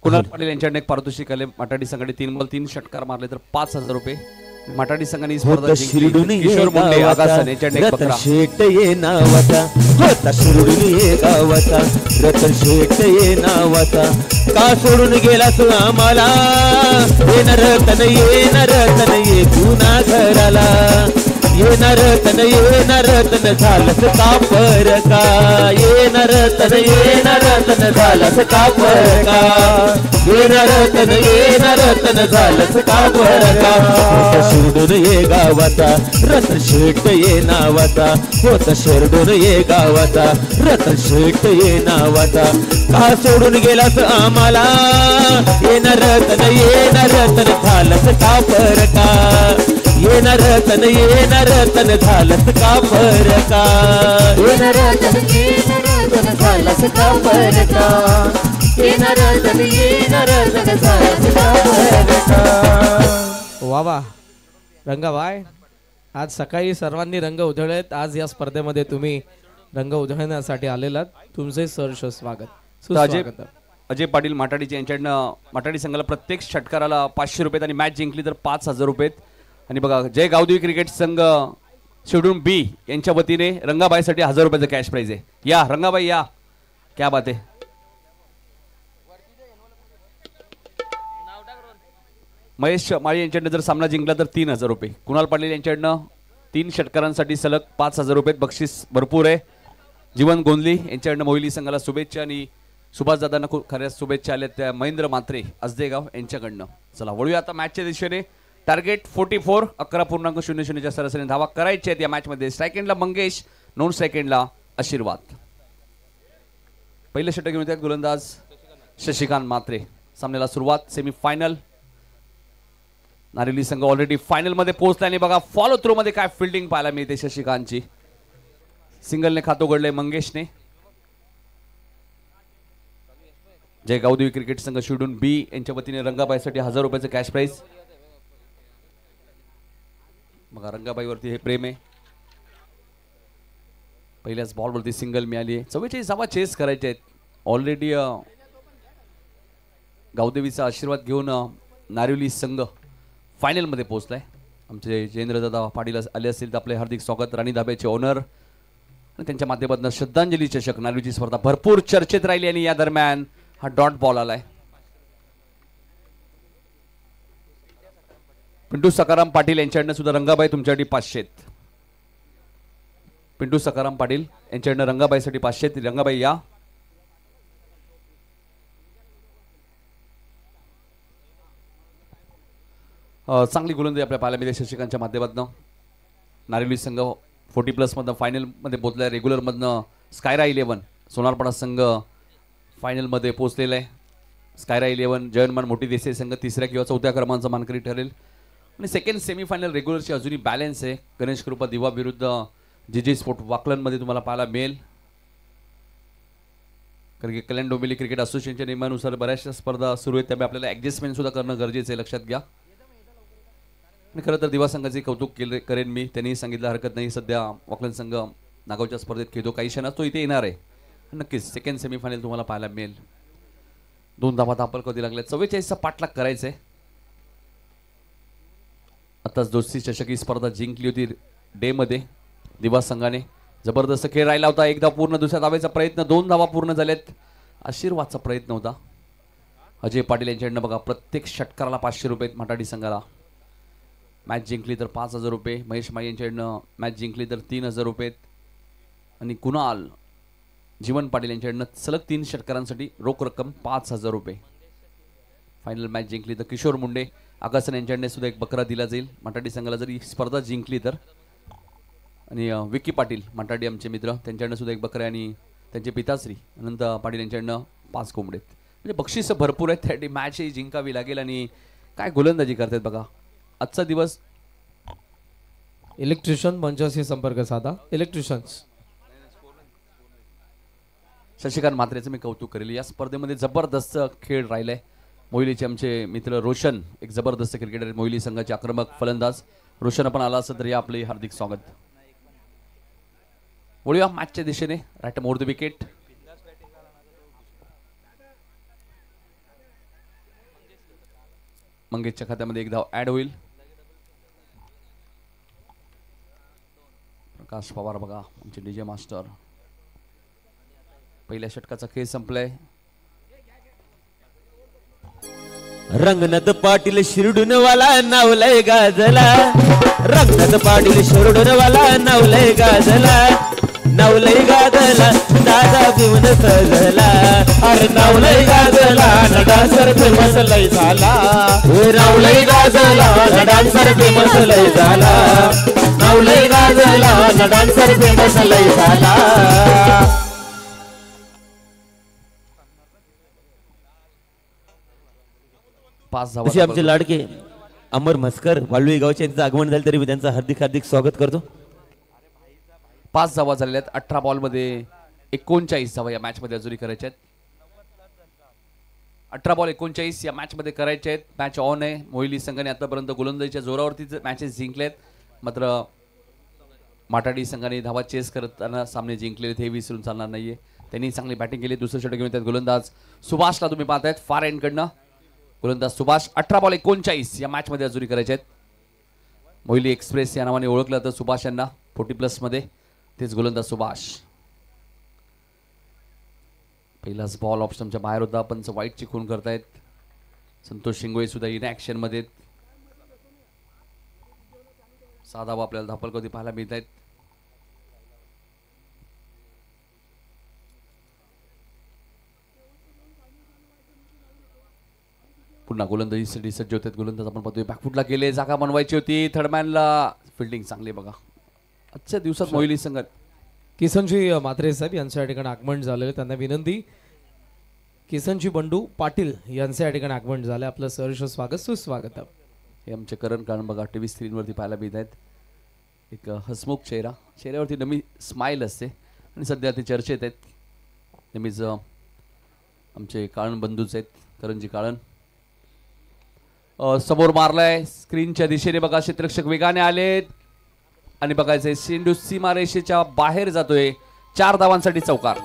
कुणाल पाटील यांच्याकडे एक पारितोषिक आले. माटाडी संघाने 3 बॉल 3 षटकार मारले तर 5,000 रुपये. माटाडी संघाने ही स्पर्धा जिंकली. शिरडून किशोर मुंडे आगासन यांच्याकडे एक रतन बकरा. शेट ये नावाचा होता शिरडून ये गावाचा रतन शेट ये नावाचा का सोडून गेला तू आम्हाला येणार रतन ये पुन्हा घराला येणार रतन झालंच कापर का येणार रतन झालंच कापर का येणार रतन झालंच कापर का शिरडून ये गावाचा रतन शेट ये नावाचा होता शिरडून ये गावाचा रतन शेट ये नावाचा का सोडून गेलास आम्हाला येणार रतन झालंच कापर का येणार रतन झालंच कापर का येणार रतन झालंच कापर का येणार रतन झालंच कापर का. वा वा रंगाबाई, आज सकाळी सर्वांनी रंग उधळलेत. आज या स्पर्धेमध्ये तुम्ही रंग उधळण्यासाठी आलेलात. तुमचे सहर्ष स्वागत. सुस्वागत. अजय पाटील माटाडीचे यांच्याकडनं माटाडी संघाला प्रत्येक षटकाराला 500 रुपये आणि मॅच जिंकली तर 5,000 रुपये. आणि बघा जय गावदेवी क्रिकेट संघ शिवडून बी यांच्या वतीने रंगाबाईसाठी 1,000 रुपयाचं कॅश प्राइज आहे. या रंगाबाई या, क्या बात आहे. महेश माळी यांच्याकडनं जर सामना जिंकला तर 3,000 रुपये. कुणाल पाटील यांच्याकडनं 3 षटकारांसाठी सलग 5,000 रुपये. बक्षीस भरपूर आहे. जीवन गोंधली यांच्याकडनं मोहिली संघाला शुभेच्छा आणि सुभाष दादांना खूप खऱ्या शुभेच्छा आल्या त्या महेंद्र मात्रे असदेगाव यांच्याकडनं. चला वळूया आता मॅचच्या दिशेने. टार्गेट 44 11.00च्या सरासरीने धावा करायच्या आहेत या मॅचमध्ये. सेकंडला मंगेश, नॉन सेकंडला आशीर्वाद. पहिलं षटक घेऊन येतात गोलंदाज शशिकांत मात्रे. सामन्याला सुरुवात. सेमीफायनल. नारिवली संघ ऑलरेडी फायनल मध्ये पोहोचला आणि बघा फॉलो थ्रो मध्ये काय फिल्डिंग पाहायला मिळते शशिकांतची. सिंगलने खातं उघडले मंगेशने. जय गावदेवी क्रिकेट संघ शिवडून बी यांच्या वतीने रंगाबाईसाठी 1,000 रुपयाचं कॅश प्राइज. बघा रंगाबाईवरती हे प्रेम आहे. पहिल्याच बॉलवरती सिंगल मिळाली आहे. 44 धावा चेस करायचे आहेत. ऑलरेडी गावदेवीचा आशीर्वाद घेऊन नारिवली संघ फायनल मध्ये पोहोचलाय. आमचे जयेंद्रदादा पाटील आले असतील तर आपले हार्दिक स्वागत. राणी धाब्याचे ओनर आणि त्यांच्या माध्यमातून श्रद्धांजली चषक नारिवलीची स्पर्धा भरपूर चर्चेत राहिली आणि या दरम्यान हा डॉट बॉल आलाय. पिंटू सकाराम पाटील यांच्याकडनं सुद्धा रंगाबाई तुमच्यासाठी 500. पिंटू सकाराम पाटील यांच्याकडनं रंगाबाईसाठी 500. रंगाबाई या. चांगली गोलंदाजी आपल्या पाहायला मिळते शशिकांतच्या माध्यमातून. नारिवली संघ 40+ मधनं फायनलमध्ये पोहोचलाय. रेग्युलरमधनं स्कायरा 11 सोनारपाडा संघ फायनलमध्ये पोहोचलेला आहे. स्कायरा 11 जयनमान मोठी देसाई संघ 3ऱ्या किंवा 4थ्या क्रमांकाचा मानकरी ठरेल. आणि सेकंड सेमीफायनल रेग्युलरची अजूनही बॅलन्स आहे. गणेश कृपा दिवा विरुद्ध जी स्पोर्ट वाकलनमध्ये तुम्हाला पाहायला मिळेल. कारण की कल्याण डोंबिवली क्रिकेट असोसिएशनच्या नियमानुसार बऱ्याचशा स्पर्धा सुरू आहेत, त्यामुळे आपल्याला ॲडजस्टमेंट सुद्धा करणं गरजेचं आहे, लक्षात घ्या. आणि खरं तर दिवा संघाचे कौतुक करेन मी. त्यांनी सांगितलं हरकत नाही. सध्या वाकलन संघ नागावच्या स्पर्धेत खेळतो. काही क्षणात तो इथे येणार आहे. नक्कीच सेकंड सेमीफायनल तुम्हाला पाहायला मिळेल. 2 धावा दापल कधी लागल्या. 44चा पाठलाग करायचा आहे. आताच दोस्ती चषक ही स्पर्धा जिंकली होती डे मध्ये दिवा संघाने. जबरदस्त खेळ राहिला होता. 1 धाव पूर्ण. दुसऱ्या धावेचा प्रयत्न. 2 धावा पूर्ण झाल्यात. आशीर्वादचा प्रयत्न होता. अजय पाटील यांच्याकडनं बघा प्रत्येक षटकाराला 500 रुपये माटाडी संघाला. मॅच जिंकली तर 5,000 रुपये. महेश माई यांच्याकडनं मॅच जिंकली तर 3,000 रुपये. आणि कुणाल जीवन पाटील यांच्याकडनं सलग 3 षटकारांसाठी रोख रक्कम 5,000 रुपये. फायनल मॅच जिंकली तर किशोर मुंडे आकासन यांच्याकडे सुद्धा एक बकरा दिला जाईल माटाडी संघाला जर ही स्पर्धा जिंकली तर. आणि विकी पाटील माटाडी आमचे मित्र त्यांच्याकडनं सुद्धा एक बकरा आणि त्यांचे पिताश्री अनंत पाटील यांच्याकडनं 5 कोंबडे. म्हणजे बक्षीस भरपूर आहेत. त्यासाठी मॅच ही जिंकावी लागेल. आणि काय गोलंदाजी करतात बघा. आजचा दिवस. इलेक्ट्रिशियन मंचाशी संपर्क साधा. इलेक्ट्रिशियन्स शशिकांत मात्रेचं मी कौतुक करेल. या स्पर्धेमध्ये जबरदस्त खेळ राहिलाय. मोहिलीचे आमचे मित्र रोशन एक जबरदस्त क्रिकेटर. मोहिली संघाचे आक्रमक फलंदाज रोशन पण आला असं तर या आपले हार्दिक स्वागत. वळूया मॅचच्या दिशेने. Right more the wicket. मंगेशच्या खात्यामध्ये एक धाव ऍड होईल. प्रकाश पवार बघा आमचे डीजे मास्टर. पहिल्या षटकाचा खेळ संपलाय. रंगनाथ पाटील शिरडून वाला नावलय गाजला. रंगनाथ पाटील शिरडून वाला नावलय गाजला. नावलय गाजला दादा भिवून सजला. अरे नावलय गाजला ना डान्सर फेमस लय झाला. नावलय गाजला ना डान्सर फेमस लय झाला. नावलय गाजला ना डान्सर फेमस लय झाला. पाच असे आमचे लाडके अमर म्हस्कर वाळवी गावचे यांचं आगमन झालं तरी मी त्यांचं हार्दिक हार्दिक स्वागत करतो. 5 धावा झालेल्या आहेत. 18 बॉल मध्ये 39 धावा या मॅच मध्ये अजूनही करायच्या आहेत. 18 बॉल 39 या मॅच मध्ये करायचे आहेत. मॅच ऑन आहे. मोहिली संघाने आतापर्यंत गोलंदाजीच्या जोरावरतीच मॅचेस जिंकलेत. मात्र माटाडी संघाने धावा चेस करताना सामने जिंकलेले हे विसरून चालणार नाहीये. त्यांनी चांगली बॅटिंग केली. दुसरं षटक घेऊन त्यात गोलंदाज सुभाषला तुम्ही पाहतायत फार एंड कडनं. गोलंदाज सुभाष. 18 बॉल 39 या मॅच मध्ये अजूनही करायचे आहेत. मोहिली एक्सप्रेस या नावाने ओळखलं तर सुभाष यांना 40+ मध्ये. तेच गोलंदाज सुभाष. पहिलाच बॉल ऑप्शनच्या बाहेर होता. पण वाईटची खून करतायत. संतोष शिंगोळे सुद्धा इन ऍक्शन मध्ये. 6 धावा आपल्याला धापलकवती पाहायला मिळत आहेत. पुन्हा गोलंदाजीसाठी सज्ज होतात. गोलंदाज आपण पाहतोय बॅकफुटला गेले. जागा बनवायची होती. थर्डमॅनला फिल्डिंग चांगली बघा. आजच्या दिवसात मोहिली संघात किसनजी म्हात्रे साहेब यांच्या या ठिकाणी आगमन झालेलं. त्यांना विनंती किसनजी बंडू पाटील यांच्या या ठिकाणी आगमन झाले. आपलं सहर्ष स्वागत सुस्वागत. हे आमचे करण कारण बघा टीव्ही स्क्रीनवरती पाहायला मिळत आहेत. एक हसमुख चेहरा. चेहऱ्यावरती नेहमी स्माईल असते आणि सध्या ते चर्चेत आहेत. नेहमीच आमचे काळण बंधूच आहेत. करणजी काळण समोर मारलाय स्क्रीनच्या दिशेने बघा. क्षेत्ररक्षक वेगाने आलेत आणि बघायचंय चेंडू सीमारेषेच्या बाहेर जातोय. 4 धावांसाठी चौकार.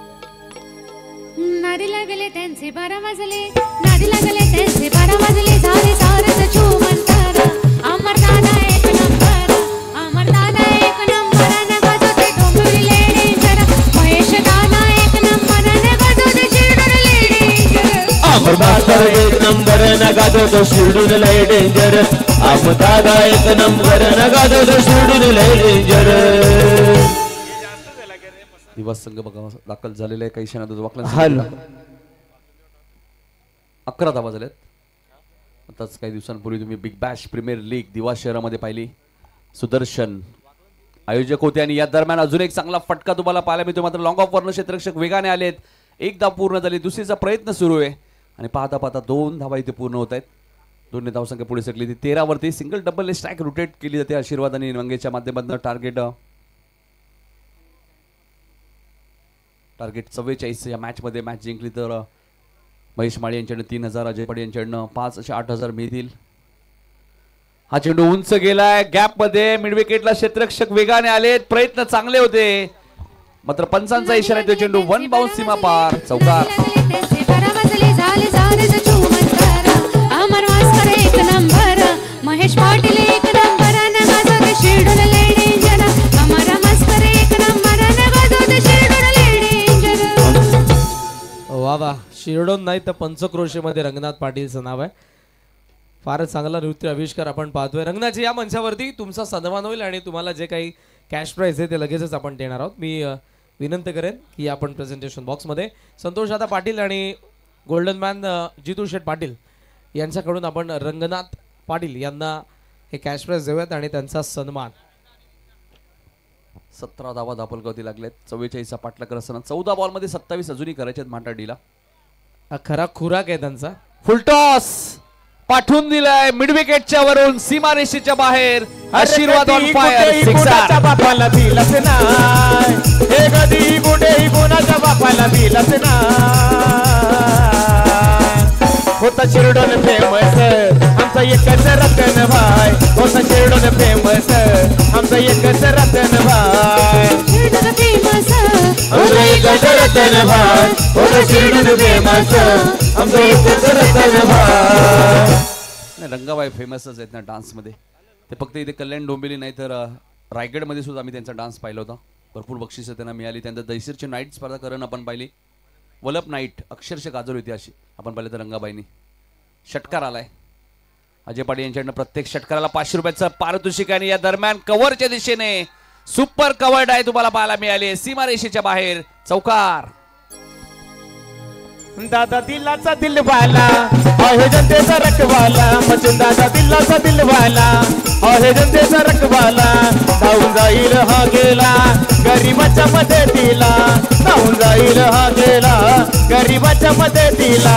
नारी लागले त्यांचे 12 वाजले. नारी लागले त्यांचे 12 वाजले. झाले सारच चुमंतर. अमरदादा एक नंबर. अमरदादा एक नंबर. नगाजोते डोंबिवली लेडीजर. महेश दादा एक नंबर. नगाजोते शिरडून लेडीजर. अमरदादा एक नंबर नगादो तो शिरडून लय डेंजर. अमरदादा एक नंबर नगादो तो शिरडून लय डेंजर. दिवस संघ बघा दाखल झालेला आहे. काही क्षणात वाकला. 11 धावा झाल्यात. आताच काही दिवसांपूर्वी तुम्ही बिग बॅश प्रीमियर लीग दिवा शहरामध्ये पाहिली. सुदर्शन आयोजक होते आणि या दरम्यान अजून एक चांगला फटका तुम्हाला पाहायला मिळतो. मात्र लॉंग ऑफ वर्ण क्षेत्ररक्षक वेगाने आलेत. 1 धाव पूर्ण झाली. दुसरीचा प्रयत्न सुरू आहे आणि पाहता पाहता 2 धावा इथे पूर्ण होत आहेत. 2 धावसंख्या पुढे सरकली. ती 13 वरती सिंगल डबल स्ट्राईक रोटेट केली जाते. आशीर्वाद आणि मंगेशच्या माध्यमातून टार्गेट 44 या मॅच मध्ये मॅच जिंकली तर महेश माळी यांच्याकडे 3000, अजय पाटील यांच्याकडनं 5 असे 8000 मिळतील. हा चेंडू उंच गेलाय गॅप मध्ये. मिड विकेटला क्षेत्ररक्षक वेगाने आलेत. प्रयत्न चांगले होते मात्र पंचांचा इशारा तो चेंडू 1 बाउन्स सीमा पार. चौकार. अमर मास्तर एक नंबर. महेश पाटील एक नंबर. नगाजोते शिरडून लेडीजर. अमर मास्तर एक नंबर. नगाजोते शिरडून लेडीजर. वा वा. शिरडोन नाही तर पंचक्रोशीमध्ये रंगनाथ पाटीलचं नाव आहे. फारच चांगला नृत्य आविष्कार आपण पाहतोय. रंगनाथजी या मंचावरती तुमचा सन्मान होईल आणि तुम्हाला जे काही कॅश प्राइज आहे ते लगेचच आपण देणार आहोत. मी विनंती करेन की आपण प्रेझेंटेशन बॉक्समध्ये संतोष दादा पाटील आणि गोल्डन मॅन जितू शेठ पाटील यांच्याकडून आपण रंगनाथ पाटील यांना हे कॅश प्राइज देऊयात आणि त्यांचा सन्मान. 17 धावा धापलकवती लागलेत. 44 पाठलाग असताना 14 बॉल मध्ये 27 अजूनही करायचे आहेत माटाडीला. हा खरा खुराक आहे त्यांचा. फुलटॉस पाठवून दिलाय मिड विकेटच्या वरून सीमारेषेच्या बाहेर. आशीर्वाद ऑन फायर. कुणाच्या बापाला दिलंच नाही. हे कधी कुठेही कुणाच्या बापाला दिलंच नाही. होता शिरडोन फेमस आमचा एकच रतन भाई. होता शिरडोन फेमस आमचा एकच रतन भाई. शिरडून फेमस. आमचा एकच रतन भाई. होता शिरडोन फेमस आमचा एकच रतन भाई. नाही, रंगाबाई फेमसच आहेत ना डान्समध्ये. ते फक्त इथे कल्याण डोंबिवली नाही तर रायगडमध्ये सुद्धा आम्ही त्यांचा डान्स पाहिला होता. भरपूर बक्षिसं त्यांना मिळाली. त्यानंतर दैसिरची नाईट स्पर्धा करण आपण पाहिली. वलप नाईट अक्षरशः गाजवली होती अशी आपण पाहिलं तर रंगाबाईनी. षटकार आलाय अजय पाटील यांच्याकडनं. प्रत्येक षटकाराला 500 रुपयाचं पारितोषिक आणि या दरम्यान कव्हरच्या दिशेने सुपर कव्हर्ड आहे तुम्हाला पाहायला मिळाली. सीमारेषेच्या बाहेर चौकार. दादा दिलाचा दिलवाला आहे जनतेचा रखवाला. मचून दादा दिलाचा दिलवाला आहे जनतेचा रखवाला. धावून जाईल हा गेला गरीबाच्या मदतीला. धावून जाईल हा गेला गरीबाच्या मदतीला.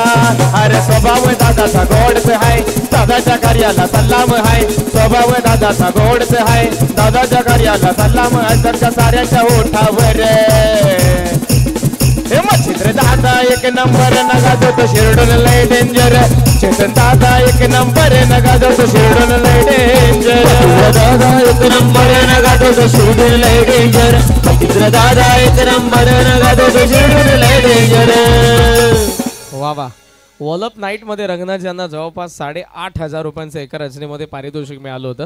अरे स्वभाव दादाचा गोडच आहे. दादाच्या कार्याला सलाम आहे. स्वभाव दादाचा गोडच आहे. दादाच्या कार्याला सलाम आहे. सरच्या साऱ्याच्या ओठावर हे मच्छिंद्र दादा एक नंबर नगा तो शिरडून लय डेंजर. चेतन दादा एक नंबर नगा तो शिरडून लय डेंजर. दादा एक नंबर नगा तो शिरडून लय डेंजर. मच्छिंद्र दादा एक नंबर नगा तो शिरडून लय डेंजर. वा वा. वॉलअप नाईट मध्ये रंगनाथ यांना जवळपास 8,500 रुपयांचं एका रचनेमध्ये पारितोषिक मिळालं होतं.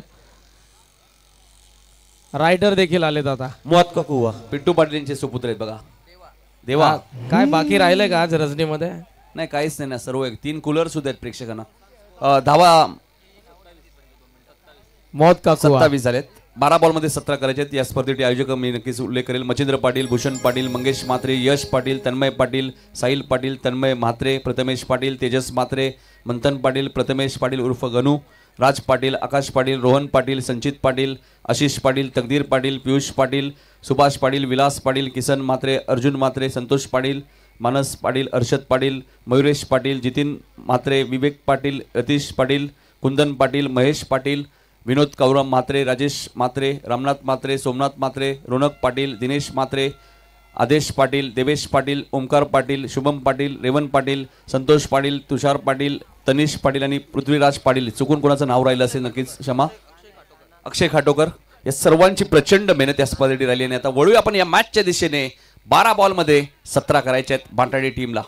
रायडर देखील आले आता. मौत का कुवा पिंटू पाटील यांचे सुपुत्र आहेत बघा. देवा काय बाकी राहिलंय का आज रजनीमध्ये? नाही, काहीच नाही ना. सर्व 3 कूलर सुद्धा आहेत प्रेक्षकांना. धावा मौत का कुआ. 27 झालेत. 12 बॉलमध्ये 17 करायचे आहेत. या स्पर्धेचे आयोजक मी नक्कीच उल्लेख करेल. मच्छिंद्र पाटील, भूषण पाटील, मंगेश म्हात्रे, यश पाटील, तन्मय पाटील, साहिल पाटील, तन्मय म्हात्रे, प्रथमेश पाटील, तेजस म्हात्रे, मंथन पाटील, प्रथमेश पाटील उर्फ गणू, राज पाटील, आकाश पाटील, रोहन पाटील, संचित पाटील, आशिष पाटील, तकदीर पाटील, पियुष पाटील, सुभाष पाटील, विलास पाटील, किसन म्हात्रे, अर्जुन म्हात्रे, संतोष पाटील, मानस पाटील, अर्षद पाटील, मयुरेश पाटील, जितीन म्हात्रे, विवेक पाटील, रतीश पाटील, कुंदन पाटील, महेश पाटील, विनोद कौरम म्हात्रे, राजेश म्हात्रे, रामनाथ म्हात्रे, सोमनाथ म्हात्रे, रोनक पाटील, दिनेश म्हात्रे, आदेश पाटील, देवेश पाटील, ओमकार पाटील, शुभम पाटील, रेवन पाटील, संतोष पाटील, तुषार पाटील, तनिष पाटील आणि पृथ्वीराज पाटील. चुकून कोणाचं नाव राहिलं असेल नक्कीच क्षमा. अक्षय खाटोकर या सर्वांची प्रचंड मेहनत या स्पर्धेसाठी राहिली. आणि आता वळूया आपण या मॅचच्या दिशेने. 12 बॉलमध्ये 17 करायचे आहेत बांटाडी टीमला.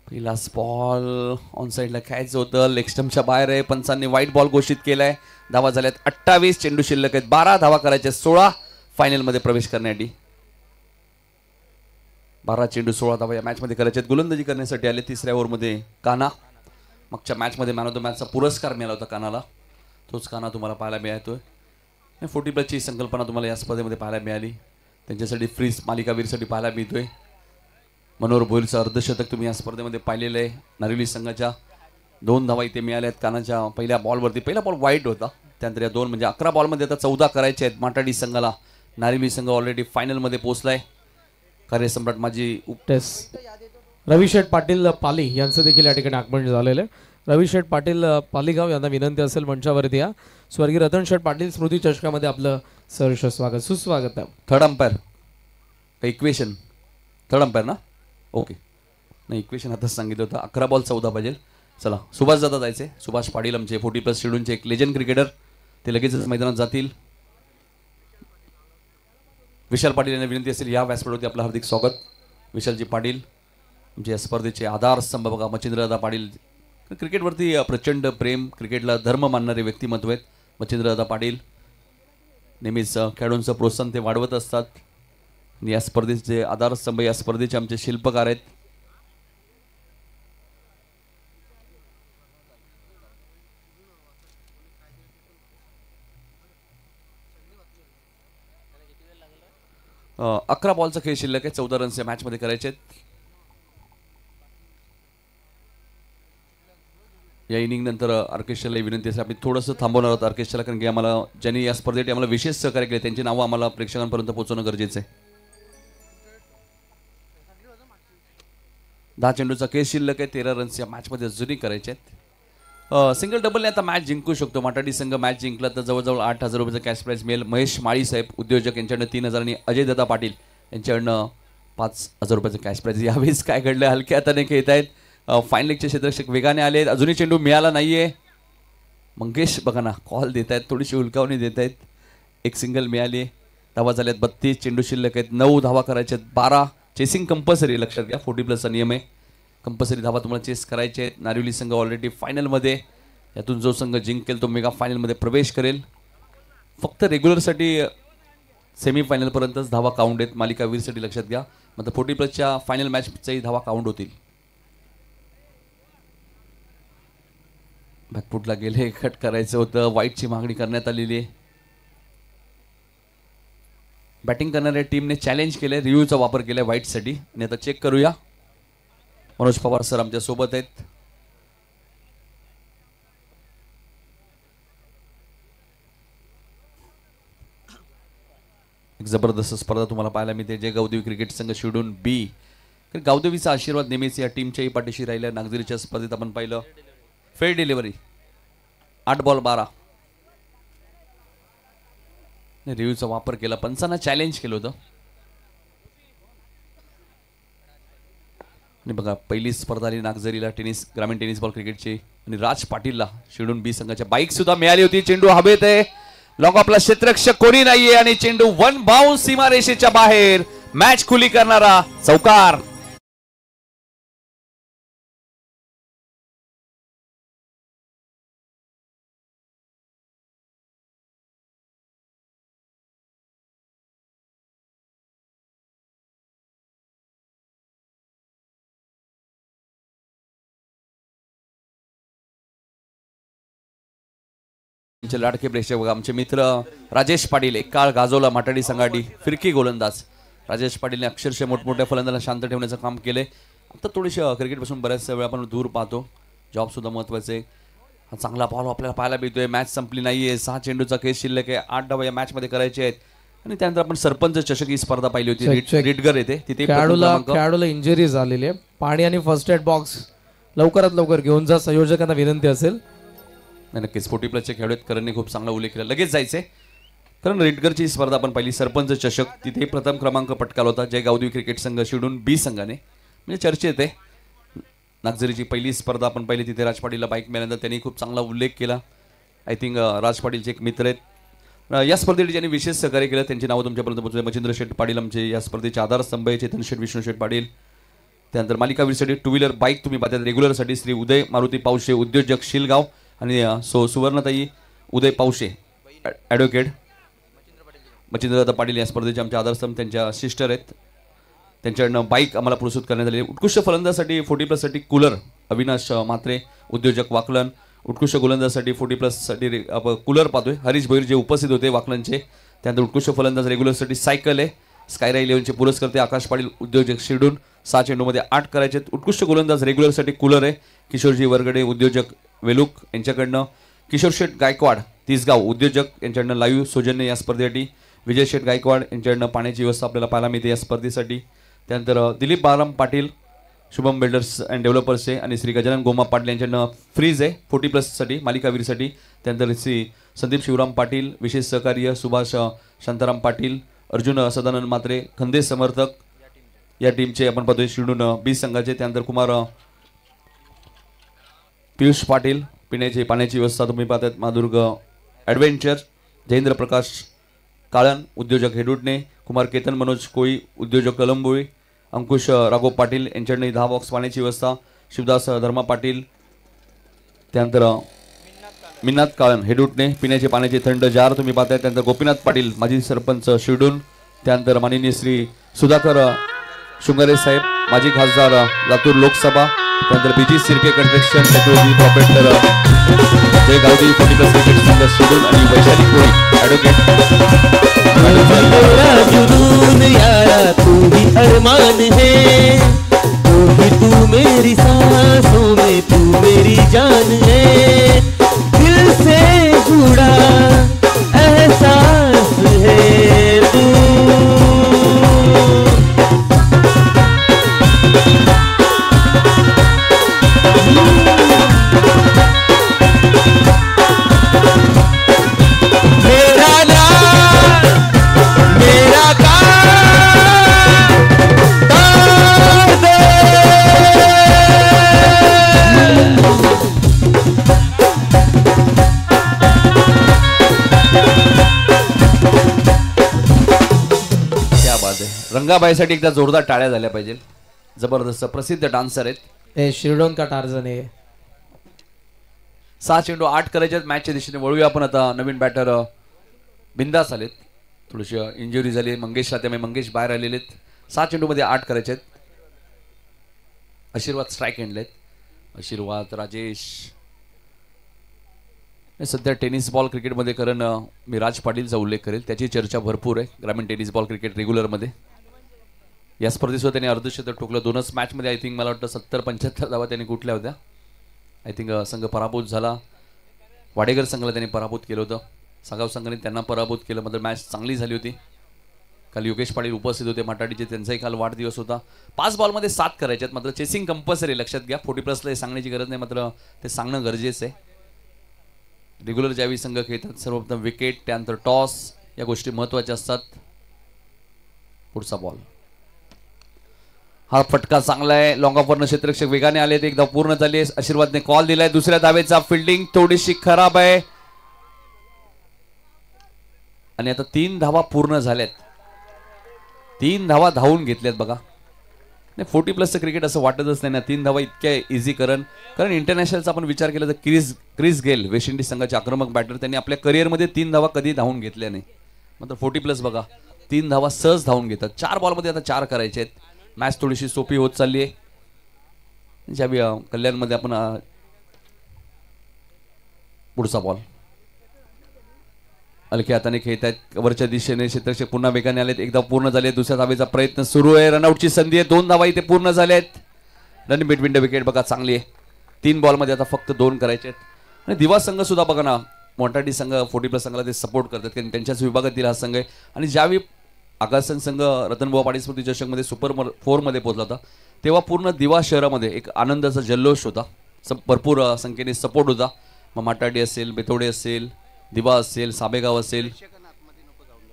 पहिलाच बॉल ऑन साईडला खेळायचं होतं. लेग स्टंपच्या बाहेर आहे. पंचांनी व्हाईट बॉल घोषित केलाय. धावा झाल्यात 28. चेंडू शिल्लक आहेत 12. धावा करायच्या 16 फायनलमध्ये प्रवेश करण्यासाठी. 12 चेंडू 16 धावा या मॅचमध्ये करायचे आहेत. गोलंदाजी करण्यासाठी आले. 3ऱ्या ओव्हरमध्ये काना. मागच्या मॅचमध्ये मॅन ऑफ द मॅचचा पुरस्कार मिळाला होता कानाला. तोच काना तुम्हाला पाहायला मिळतोय. 40+ संकल्पना तुम्हाला या स्पर्धेमध्ये पाहायला मिळाली. त्यांच्यासाठी फ्रीज मालिकावीरसाठी पाहायला मिळतोय. मनोहर भोईरचं अर्धशतक तुम्ही या स्पर्धेमध्ये पाहिलेलं आहे. नारिवली संघाच्या 2 धावा इथे मिळाल्या आहेत कानाच्या पहिल्या बॉलवरती. पहिला बॉल वाईट होता. त्यानंतर या 2 म्हणजे 11 बॉलमध्ये आता 14 करायचे आहेत माटाडी संघाला. नारिवली संघ ऑलरेडी फायनलमध्ये पोहोचलाय. कार्यसम्राट माजी टेस्ट रवी शेठ पाटील पाली यांचं देखील या ठिकाणी आगमन झालेलं आहे. रवी शेठ पाटील पालीगाव यांना विनंती असेल मंचावरती या. स्वर्गीय रतन शेठ पाटील स्मृती चषकामध्ये आपलं सहर्ष स्वागत सुस्वागत आहे. Third umpire equation third umpire ना. ओके नाही इक्वेशन आताच सांगितलं होतं. 11 बॉल 14 पाहिजे. चला सुभाष दादा जायचे. सुभाष पाटील आमचे 40+ शेड्यूलचे एक लेजंड क्रिकेटर. ते लगेचच मैदानात जातील. विशाल पाटील यांना विनंती असेल या व्यासपीठावरती आपलं हार्दिक स्वागत. विशालजी पाटील आमचे या स्पर्धेचे आधारस्तंभ बघा. मच्छिंद्रदादा पाटील क्रिकेटवरती प्रचंड प्रेम, क्रिकेटला धर्म मानणारे व्यक्तिमत्व आहेत मच्छिंद्रदादा पाटील. नेहमीच खेळाडूंचं प्रोत्साहन ते वाढवत असतात. आणि या स्पर्धेचे आधारस्तंभ या स्पर्धेचे आमचे शिल्पकार आहेत. अ 11 बॉलचा खेळ शिल्लक आहे. 14 रन्स या मॅचमध्ये करायचे आहेत. या इनिंग नंतर ऑर्केस्ट्राला विनंती असेल आम्ही थोडंसं थांबवणार आहोत ऑर्केस्ट्राला. कारण की आम्हाला ज्यांनी या स्पर्धेसाठी आम्हाला विशेष सहकार्य केले त्यांची नावं आम्हाला प्रेक्षकांपर्यंत पोहोचवणं गरजेचं आहे. 10 चेंडूचा खेळ शिल्लक आहे. 13 रन्स या मॅचमध्ये अजूनही करायचे आहेत. सिंगल डबलने आता मॅच जिंकू शकतो. माटाडी संघ मॅच जिंकला तर जवळजवळ 8,000 रुपयाचा कॅश प्राईज मिळेल. महेश माळी साहेब उद्योजक यांच्याकडनं 3,000 आणि अजय दादा पाटील यांच्याकडनं 5,000 रुपयाचं कॅश प्राईज. यावेळेस काय घडलं हलक्या हाताने खेळत आहेत. फायनलिकचे क्षेत्ररक्षक वेगाने आले आहेत. अजूनही चेंडू मिळाला नाहीये. मंगेश बघा ना कॉल देत आहेत. थोडीशी हुलकावणी देत आहेत. एक सिंगल मिळाली. धावा झाल्यात 32. चेंडू शिल्लक आहेत. 9 धावा करायच्या आहेत. 12 चेसिंग कंपल्सरी लक्षात घ्या. 40+ नियम आहे. कंपल्सरी धावा तुम्हाला चेस करायचे आहेत. नारिवली संघ ऑलरेडी फायनलमध्ये, यातून जो संघ जिंकेल तो मेगा फायनलमध्ये प्रवेश करेल. फक्त रेग्युलरसाठी सेमीफायनलपर्यंतच धावा काउंट आहेत. मालिकावीरसाठी लक्षात घ्या, म्हणजे 40+च्या फायनल मॅचचाही धावा काउंट होतील. बॅकफुटला गेले, कट करायचं होतं, वाईटची मागणी करण्यात आलेली आहे. बॅटिंग करणाऱ्या टीमने चॅलेंज केलंय, रिव्ह्यूचा वापर केलाय व्हाईटसाठी. आणि आता चेक करूया. मनोज पवार सर आमच्या सोबत आहेत. एक जबरदस्त स्पर्धा तुम्हाला पाहायला मिळते. जे गावदेवी क्रिकेट संघ शिडून बी, गावदेवीचा आशीर्वाद नेहमीच या टीमच्याही पाठीशी राहिला. नागझरीच्या स्पर्धेत आपण पाहिलं फेअर डिलिव्हरी, 8 बॉल 12. रिव्ह्यूचा वापर केला, पंचांना चॅलेंज केलं होतं. आणि बघा पहिली स्पर्धा आली नागझरीला टेनिस, ग्रामीण टेनिस बॉल क्रिकेटची. आणि राज पाटीलला शिडून बी संघाच्या बाईक सुद्धा मिळाली होती. चेंडू हवेत आहे, लॉंग ऑफला क्षेत्ररक्षक कोणी नाहीये आणि चेंडू 1 बाउन्स सीमारेषेच्या बाहेर. मॅच खुली करणारा चौकार. लाडके प्रेक्षक आमचे मित्र राजेश पाटील, एक काळ गाजवला माटाडी संघाटी, फिरकी गोलंदाज. राजेश पाटीलने अक्षरशः मोठमोठ्या फलंदाजांना शांत ठेवण्याचं काम केलंय. आता थोडीशी क्रिकेटपासून बऱ्याच वेळा आपण दूर पाहतो. जॉब सुद्धा महत्वाचे आहे. हा चांगला बॉल आपल्याला पाहायला मिळतोय. मॅच संपली नाहीये, 6 चेंडूचा खेळ शिल्लक आहे. 8 धावा या मॅच मध्ये करायचे आहेत. आणि त्यानंतर आपण सरपंच चषक ही स्पर्धा पाहिली होती, रिटगर येते तिथे. खेळाडूला इंजरी झालेली आहे. पाणी आणि फर्स्ट एड बॉक्स लवकरात लवकर घेऊन जा, संयोजकांना विनंती असेल. नक्कीच 40+चे खेळाडू आहेत. करणने खूप चांगला उल्लेख केला. लगेच जायचे कारण रेडगरची स्पर्धा आपण पाहिली, सरपंच चषक, तिथे प्रथम क्रमांक पटकावला होता जय गावदेवी क्रिकेट संघ शिडून बी संघाने. म्हणजे चर्चेत आहे. नागझरीची पहिली स्पर्धा आपण पाहिली, तिथे राज पाटीलला बाईक मिळाल्यानंतर त्यांनी खूप चांगला उल्लेख केला. आय थिंक राज पाटीलचे एक मित्र आहेत. या स्पर्धेत ज्यांनी विशेष सहकार्य केलं त्यांची नावं तुमच्यापर्यंत पोहोचले. मच्छिंद्र शेठ पाटील आमचे या स्पर्धेचे आधारस्तंभ आहे. चेतन शेठ, विष्णू शेठ पाटील. त्यानंतर मालिकावीरसाठी 2 व्हीलर बाईक तुम्ही पाहता. रेग्युलरसाठी श्री उदय मारुती पावशे, उद्योजक शिलगाव. आणि सुवर्णताई उदय पावशे ॲडव्होकेट. मच्छिंद्रदादा पाटील या स्पर्धेचे आमचे आधारस्तंभ, त्यांच्या सिस्टर आहेत. त्यांच्याकडनं बाईक आम्हाला पुरस्कृत करण्यात आली. उत्कृष्ट फलंदाजासाठी 40+साठी कूलर अविनाश म्हात्रे, उद्योजक वाकलन. उत्कृष्ट गोलंदाजासाठी 40+साठी कूलर पाहतोय हरीश भोईर जे उपस्थित होते वाकलनचे. त्यानंतर उत्कृष्ट फलंदाज रेग्युलरसाठी सायकल आहे. स्कायरा 11चे पुरस्कर्ते आकाश पाटील, उद्योजक शिडून. 6 चेंडूमध्ये 8 करायचे. उत्कृष्ट गोलंदाज रेग्युलरसाठी कूलर आहे किशोरजी वरगडे, उद्योजक वेलूक यांच्याकडनं. किशोर शेठ गायकवाड तिसगाव, उद्योजक यांच्याकडनं लाईव्ह सौजन्य या स्पर्धेसाठी. विजय शेठ गायकवाड यांच्याकडनं पाण्याची व्यवस्था आपल्याला पाहायला मिळते या स्पर्धेसाठी. त्यानंतर दिलीप बाराम पाटील शुभम बिल्डर्स अँड डेव्हलपर्सचे. आणि श्री गजानन गोमा पाटील यांच्याकडनं फ्रीज आहे 40+साठी मालिकावीरसाठी. त्यानंतर श्री संदीप शिवराम पाटील विशेष सहकार्य, सुभाष शांताराम पाटील, अर्जुन सदानंद म्हात्रे खंदे समर्थक या टीमचे आपण पाहतोय शिडून बी संघाचे. त्यानंतर कुमार पियुष पाटील पिण्याची पाण्याची व्यवस्था तुम्ही पाहतात. माधुर्ग ॲडव्हेंचर, जयेंद्र प्रकाश काळन, उद्योजक हेडुटणे. कुमार केतन मनोज कोळी, उद्योजक कलंबोळी. अंकुश राघव पाटील यांच्याकडे 10 बॉक्स पाण्याची व्यवस्था. शिवदास धर्मा पाटील. त्यानंतर मिन्नाथ काळन हेडुटणे, पिण्याचे पाण्याचे थंड जार तुम्ही पाहताय. त्यानंतर गोपीनाथ पाटील माजी सरपंच शिडून. त्यानंतर माननीय श्री सुधाकर शुंगारे साहेब माजी खासदार लातूर लोकसभा. त्यानंतर बीजी सिरके कन्स्ट्रक्शन टेक्नॉलॉजी प्रॉपरेटर जय गावदेवी 40+ क्रिकेट संघ शिडून. आणि वैशाली कोळी ॲडव्होकेट. जुनून यारा तू ही अरमान है, तू मेरी सांसों में तू मेरी जान है, दिल से जुड़ा एहसास है तू. रंगाबाईसाठी एकदा जोरदार टाळ्या झाल्या पाहिजे. जबरदस्त प्रसिद्ध डान्सर आहेत. हे शिरडोन का टार्झन आहे. 6 चेंडू 8 करायचे मॅचच्या दिशेने वळूया आपण आता. नवीन बॅटर बिंदास आलेत. थोडीशी इंजुरी झाली मंगेशला, त्यामुळे मंगेश बाहेर आलेले आहेत. 6 चेंडूमध्ये 8 करायचे आहेत. आशीर्वाद स्ट्राईक एंडले आहेत. आशीर्वाद, राजेश. सध्या टेनिस बॉल क्रिकेटमध्ये कारण मी राज पाटीलचा उल्लेख करेल, त्याची चर्चा भरपूर आहे ग्रामीण टेनिस बॉल क्रिकेट रेग्युलरमध्ये. या स्पर्धेसुद्धा त्यांनी अर्धशतक ठोकलं. 2च मॅचमध्ये आय थिंक मला वाटतं 70-75 धावा त्यांनी कुठल्या होत्या. आय थिंक संघ पराभूत झाला. वाडेकर संघाला त्यांनी पराभूत केलं होतं. सागाव संघाने त्यांना पराभूत केलं. मात्र मॅच चांगली झाली होती. काल योगेश पाटील उपस्थित होते माटाडीचे, त्यांचाही काल वाढदिवस होता. 5 बॉलमध्ये 7 करायचे आहेत. मात्र चेसिंग कंपल्सरी, लक्षात घ्या. 40+ हे सांगण्याची गरज नाही, मात्र ते सांगणं गरजेचं आहे. रेग्युलर ज्यावेळी संघ खेळतात सर्वप्रथम विकेट, त्यानंतर टॉस, या गोष्टी महत्त्वाच्या असतात. पुढचा बॉल, हा फटका चांगला आहे. लॉंग ऑफरनं क्षेत्ररक्षक वेगाने आले, ते एकदा पूर्ण झाले. आशीर्वादने कॉल दिलाय. दुसऱ्या धावेचा फिल्डिंग थोडीशी खराब आहे आणि आता 3 धावा पूर्ण झाल्यात. 3 धावा धावून घेतल्यात बघा. नाही 40+ क्रिकेट असं वाटतच नाही ना. 3 धावा इतक्या इझी कारण इंटरनॅशनलचा आपण विचार केला तर क्रिस गेल वेस्ट इंडिज संघाचे आक्रमक बॅटर, त्यांनी आपल्या करिअरमध्ये 3 धावा कधी धावून घेतल्या नाही. मात्र 40+ बघा 3 धावा सहज धावून घेतात. 4 बॉलमध्ये आता 4 करायचे आहेत. मॅच थोडीशी सोपी होत चालली आहे. ज्यावेळी कल्याणमध्ये आपण पुढचा बॉल हलक्या हाताने खेळत आहेत. कव्हरच्या दिशेने क्षेत्ररक्षक पुन्हा वेगाने आलेत. एकदा पूर्ण झाले. दुसऱ्या धावेचा प्रयत्न सुरू आहे. रनआउटची संधी आहे. 2 धावा इथे पूर्ण झाल्या आहेत. रन बिटवीन द विकेट बघा चांगली आहे. 3 बॉलमध्ये आता फक्त 2 करायचे आहेत. आणि दिवा संघ सुद्धा बघा ना, मोंटाडी संघ 40+ संघाला ते सपोर्ट करतात कारण त्यांच्याच विभागातील हा संघ आहे. आणि ज्यावेळी आगासन संघ रतनबुवा पाटील स्मृती चषकमध्ये सुपर 4 मध्ये पोहोचला होता, तेव्हा पूर्ण दिवा शहरामध्ये एक आनंदाचा जल्लोष होता. भरपूर संख्येने सपोर्ट होता. मग माटाडी असेल, बेतोडे असेल, दिवा असेल, साबेगाव असेल,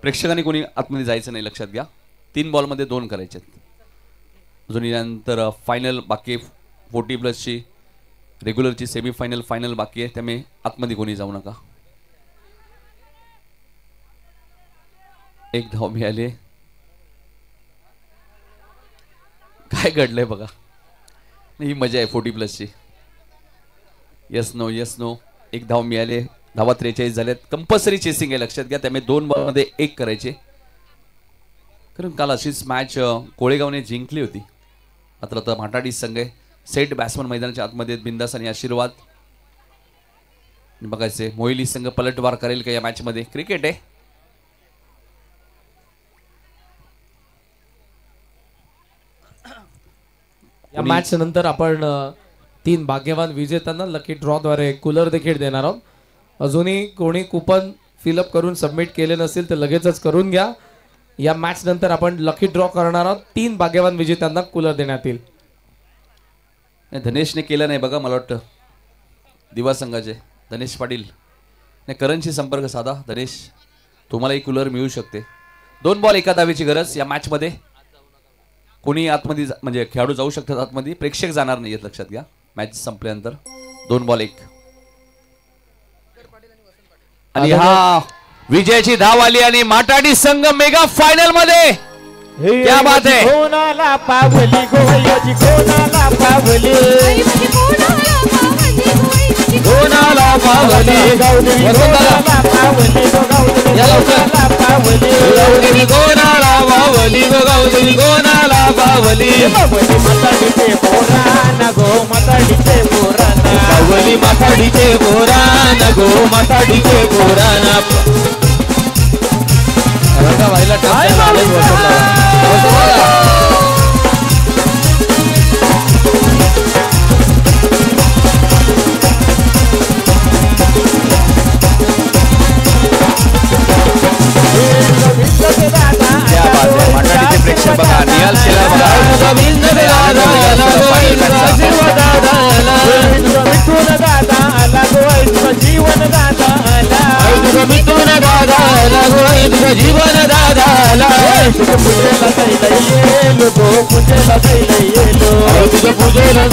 प्रेक्षकांनी कोणी आतमध्ये जायचं नाही, लक्षात घ्या. 3 बॉलमध्ये 2 करायचे आहेत. अजून यानंतर फायनल बाकी 40+ची रेग्युलरची सेमीफायनल फायनल बाकी आहे, त्यामुळे आतमध्ये कोणी जाऊ नका. 1 धाव मिळाली. काय घडलंय बघा. ही मजा आहे 40+ची. Yes no yes no. 1 धाव मिळाले. धावा 43 झाल्यात. कंपल्सरी चेसिंग आहे, लक्षात घ्या. त्यामुळे 2 बॉलमध्ये 1 करायचे. कारण काल अशीच मॅच कोळेगावने जिंकली होती. मात्र आता माटाडी संघ आहे. सेट बॅट्समन मैदानाच्या आतमध्ये बिंदास आणि आशीर्वाद. बघायचे मोहिली संघ पलटवार करेल का या मॅच मध्ये. क्रिकेट आहे. या मॅच नंतर आपण 3 भाग्यवान विजेत्यांना लकी ड्रॉद्वारे कूलर देखील देणार आहोत. अजूनही कोणी कुपन फिलअप करून सबमिट केले नसेल तर लगेचच करून घ्या. या मॅच नंतर आपण लकी ड्रॉ करणार आहोत. 3 भाग्यवान विजेत्यांना कूलर देण्यात येईल. धनेशने केलं नाही बघा, मला वाटतं दिवा संघाचे धनेश पाटील नाही. करणशी संपर्क साधा. धनेश तुम्हालाही कूलर मिळू शकते. 2 बॉल 1 धावेची गरज या मॅच मध्ये. कोणी आतमध्ये म्हणजे खेळाडू जाऊ शकतात आतमध्ये, प्रेक्षक जाणार नाहीयेत, लक्षात घ्या. मॅच संपल्यानंतर 2 बॉल 1. आणि हा विजयाची धाव आली आणि माटाडी संघ मेगा फायनल मध्ये. क्या बात है. कोणाला पावली गोयची कोणाला पावली, कोणाला पावली गौरी, कोणाला पावली कोणाला पावली गौरी, कोणाला पावली गौरी, कोणाला पावली. पावली माताडीचे पोरान गो, माताडीचे पोरान, पावली माताडीचे पोरान गो, माताडीचे पोरान. रंगा व्हायला माटाडीचे प्रेक्षक बघा. निहाल शेलार बघा. गोविंद दादा मिथून दादा आला गो, जीवन दादा आला, मिथून दादा आला गो, जीवन दादा आला. पूजेला जायला येलो गो, पूजेला जायला येलो, तुझं पूजेला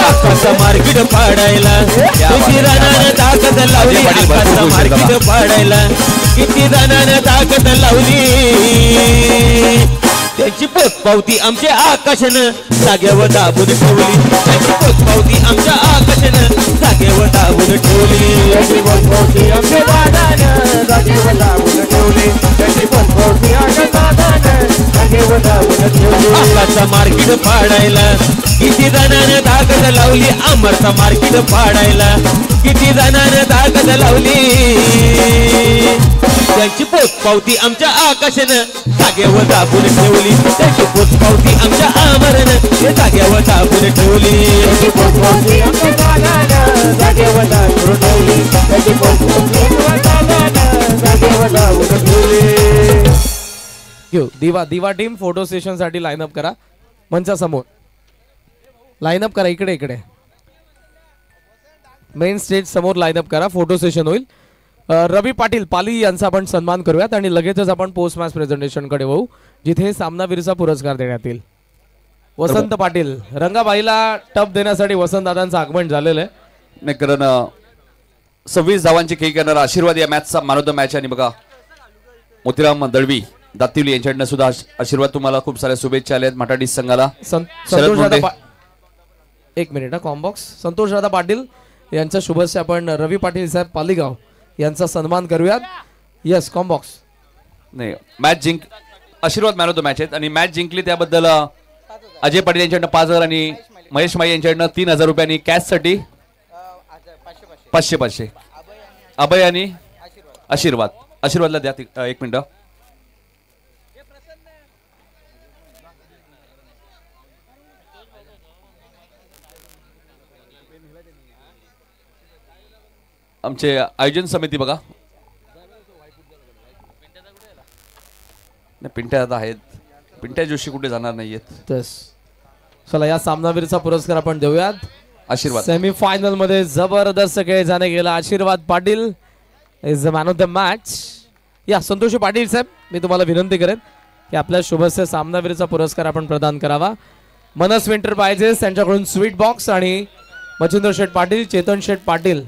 आकाशा मार्केट पाडायला, किती जणांना ताकद लावली आकाशा मार्केट पाडायला, किती जणांना ताकद लावली. त्यांची पोचपावती आमच्या आकाशानं जागेवर दाबून ठेवली त्यांची पोचपावती आमच्या आकाशानं जागेवर दाबून ठेवली त्याची पोचपावती आमच्या दादानं जागेवर दाबून ठेवली त्याची पोचपावती आमच्या दादानं जागेवर दाबून ठेवली आकाशचा मार्केट पाडायला किती जणांना ताकद लावली अमरचा मार्केट पाडायला किती जणांना ताकद लावली त्यांची पोचपावती आमच्या आकाशानं जागेवर दाबून ठेवली त्यांची पोचपावती आमच्या अमरनं जागेवर दाबून ठेवली त्याची पोचपावती आमच्या दादानं जागेवर दाबून ठेवली त्याची पोचपावती आमच्या दादानं जागेवर दाबून ठेवली घेऊ दिवा टीम फोटो सेशन साठी लाईनअप करा मंचा समोर लाईनअप करा इकडे मेन स्टेज समोर लाईनअप करा फोटो सेशन होईल रवी पाटील पाली यांचा आपण सन्मान करूयात आणि लगेचच आपण पोस्ट मॅच प्रेझेंटेशन कडे वळू जिथे सामनावीरचा पुरस्कार देण्यात येईल वसंत पाटील रंगाबाईला टप देण्यासाठी वसंत दादांचं आगमन झालेलं आहे नाही कारण 26 धावांची खेळी करणारा आशीर्वाद या मॅचचा मॅन ऑफ द मॅच आणि बघा मोतीराम दळवी दातिवली यांच्याकडनं सुद्धा आशीर्वाद तुम्हाला खूप साऱ्या शुभेच्छा आल्या आहेत मटाडी संघाला संतोष दादा एक मिनिट कॉम्बॉक्स संतोष दादा पाटील यांच्या शुभेच्छा आपण रवी पाटील साहेब पालीगाव यांचा सन्मान करूयात यस कॉम्बॉक्स नाही मॅच आशीर्वाद मॅन ऑफ द मॅच आहेत आणि मॅच जिंकली त्याबद्दल अजय पाटील यांच्याकडनं 5,000 आणि महेश माई यांच्याकडनं 3,000 रुपयांनी कॅश साठी 500 अभय आणि आशीर्वादला द्या एक मिनिट आमचे आयोजन समिती बघा पिंट्या आता आहेत पिंट्या जोशी कुठे जाणार नाहीयेत चला या सामनावीरचा पुरस्कार आपण देऊयात आशीर्वाद सेमीफायनल मध्ये जबरदस्त खेळ जाणे गेला आशीर्वाद Patil is the man of the match या संतोषी पाटील साहेब मी तुम्हाला विनंती करेन की आपल्या शुभस्य सामनावीरचा पुरस्कार आपण प्रदान करावा मनस एंटरप्राइजेस त्यांच्याकडून स्वीट बॉक्स आणि मच्छिंद्र शेठ पाटील चेतन शेठ पाटील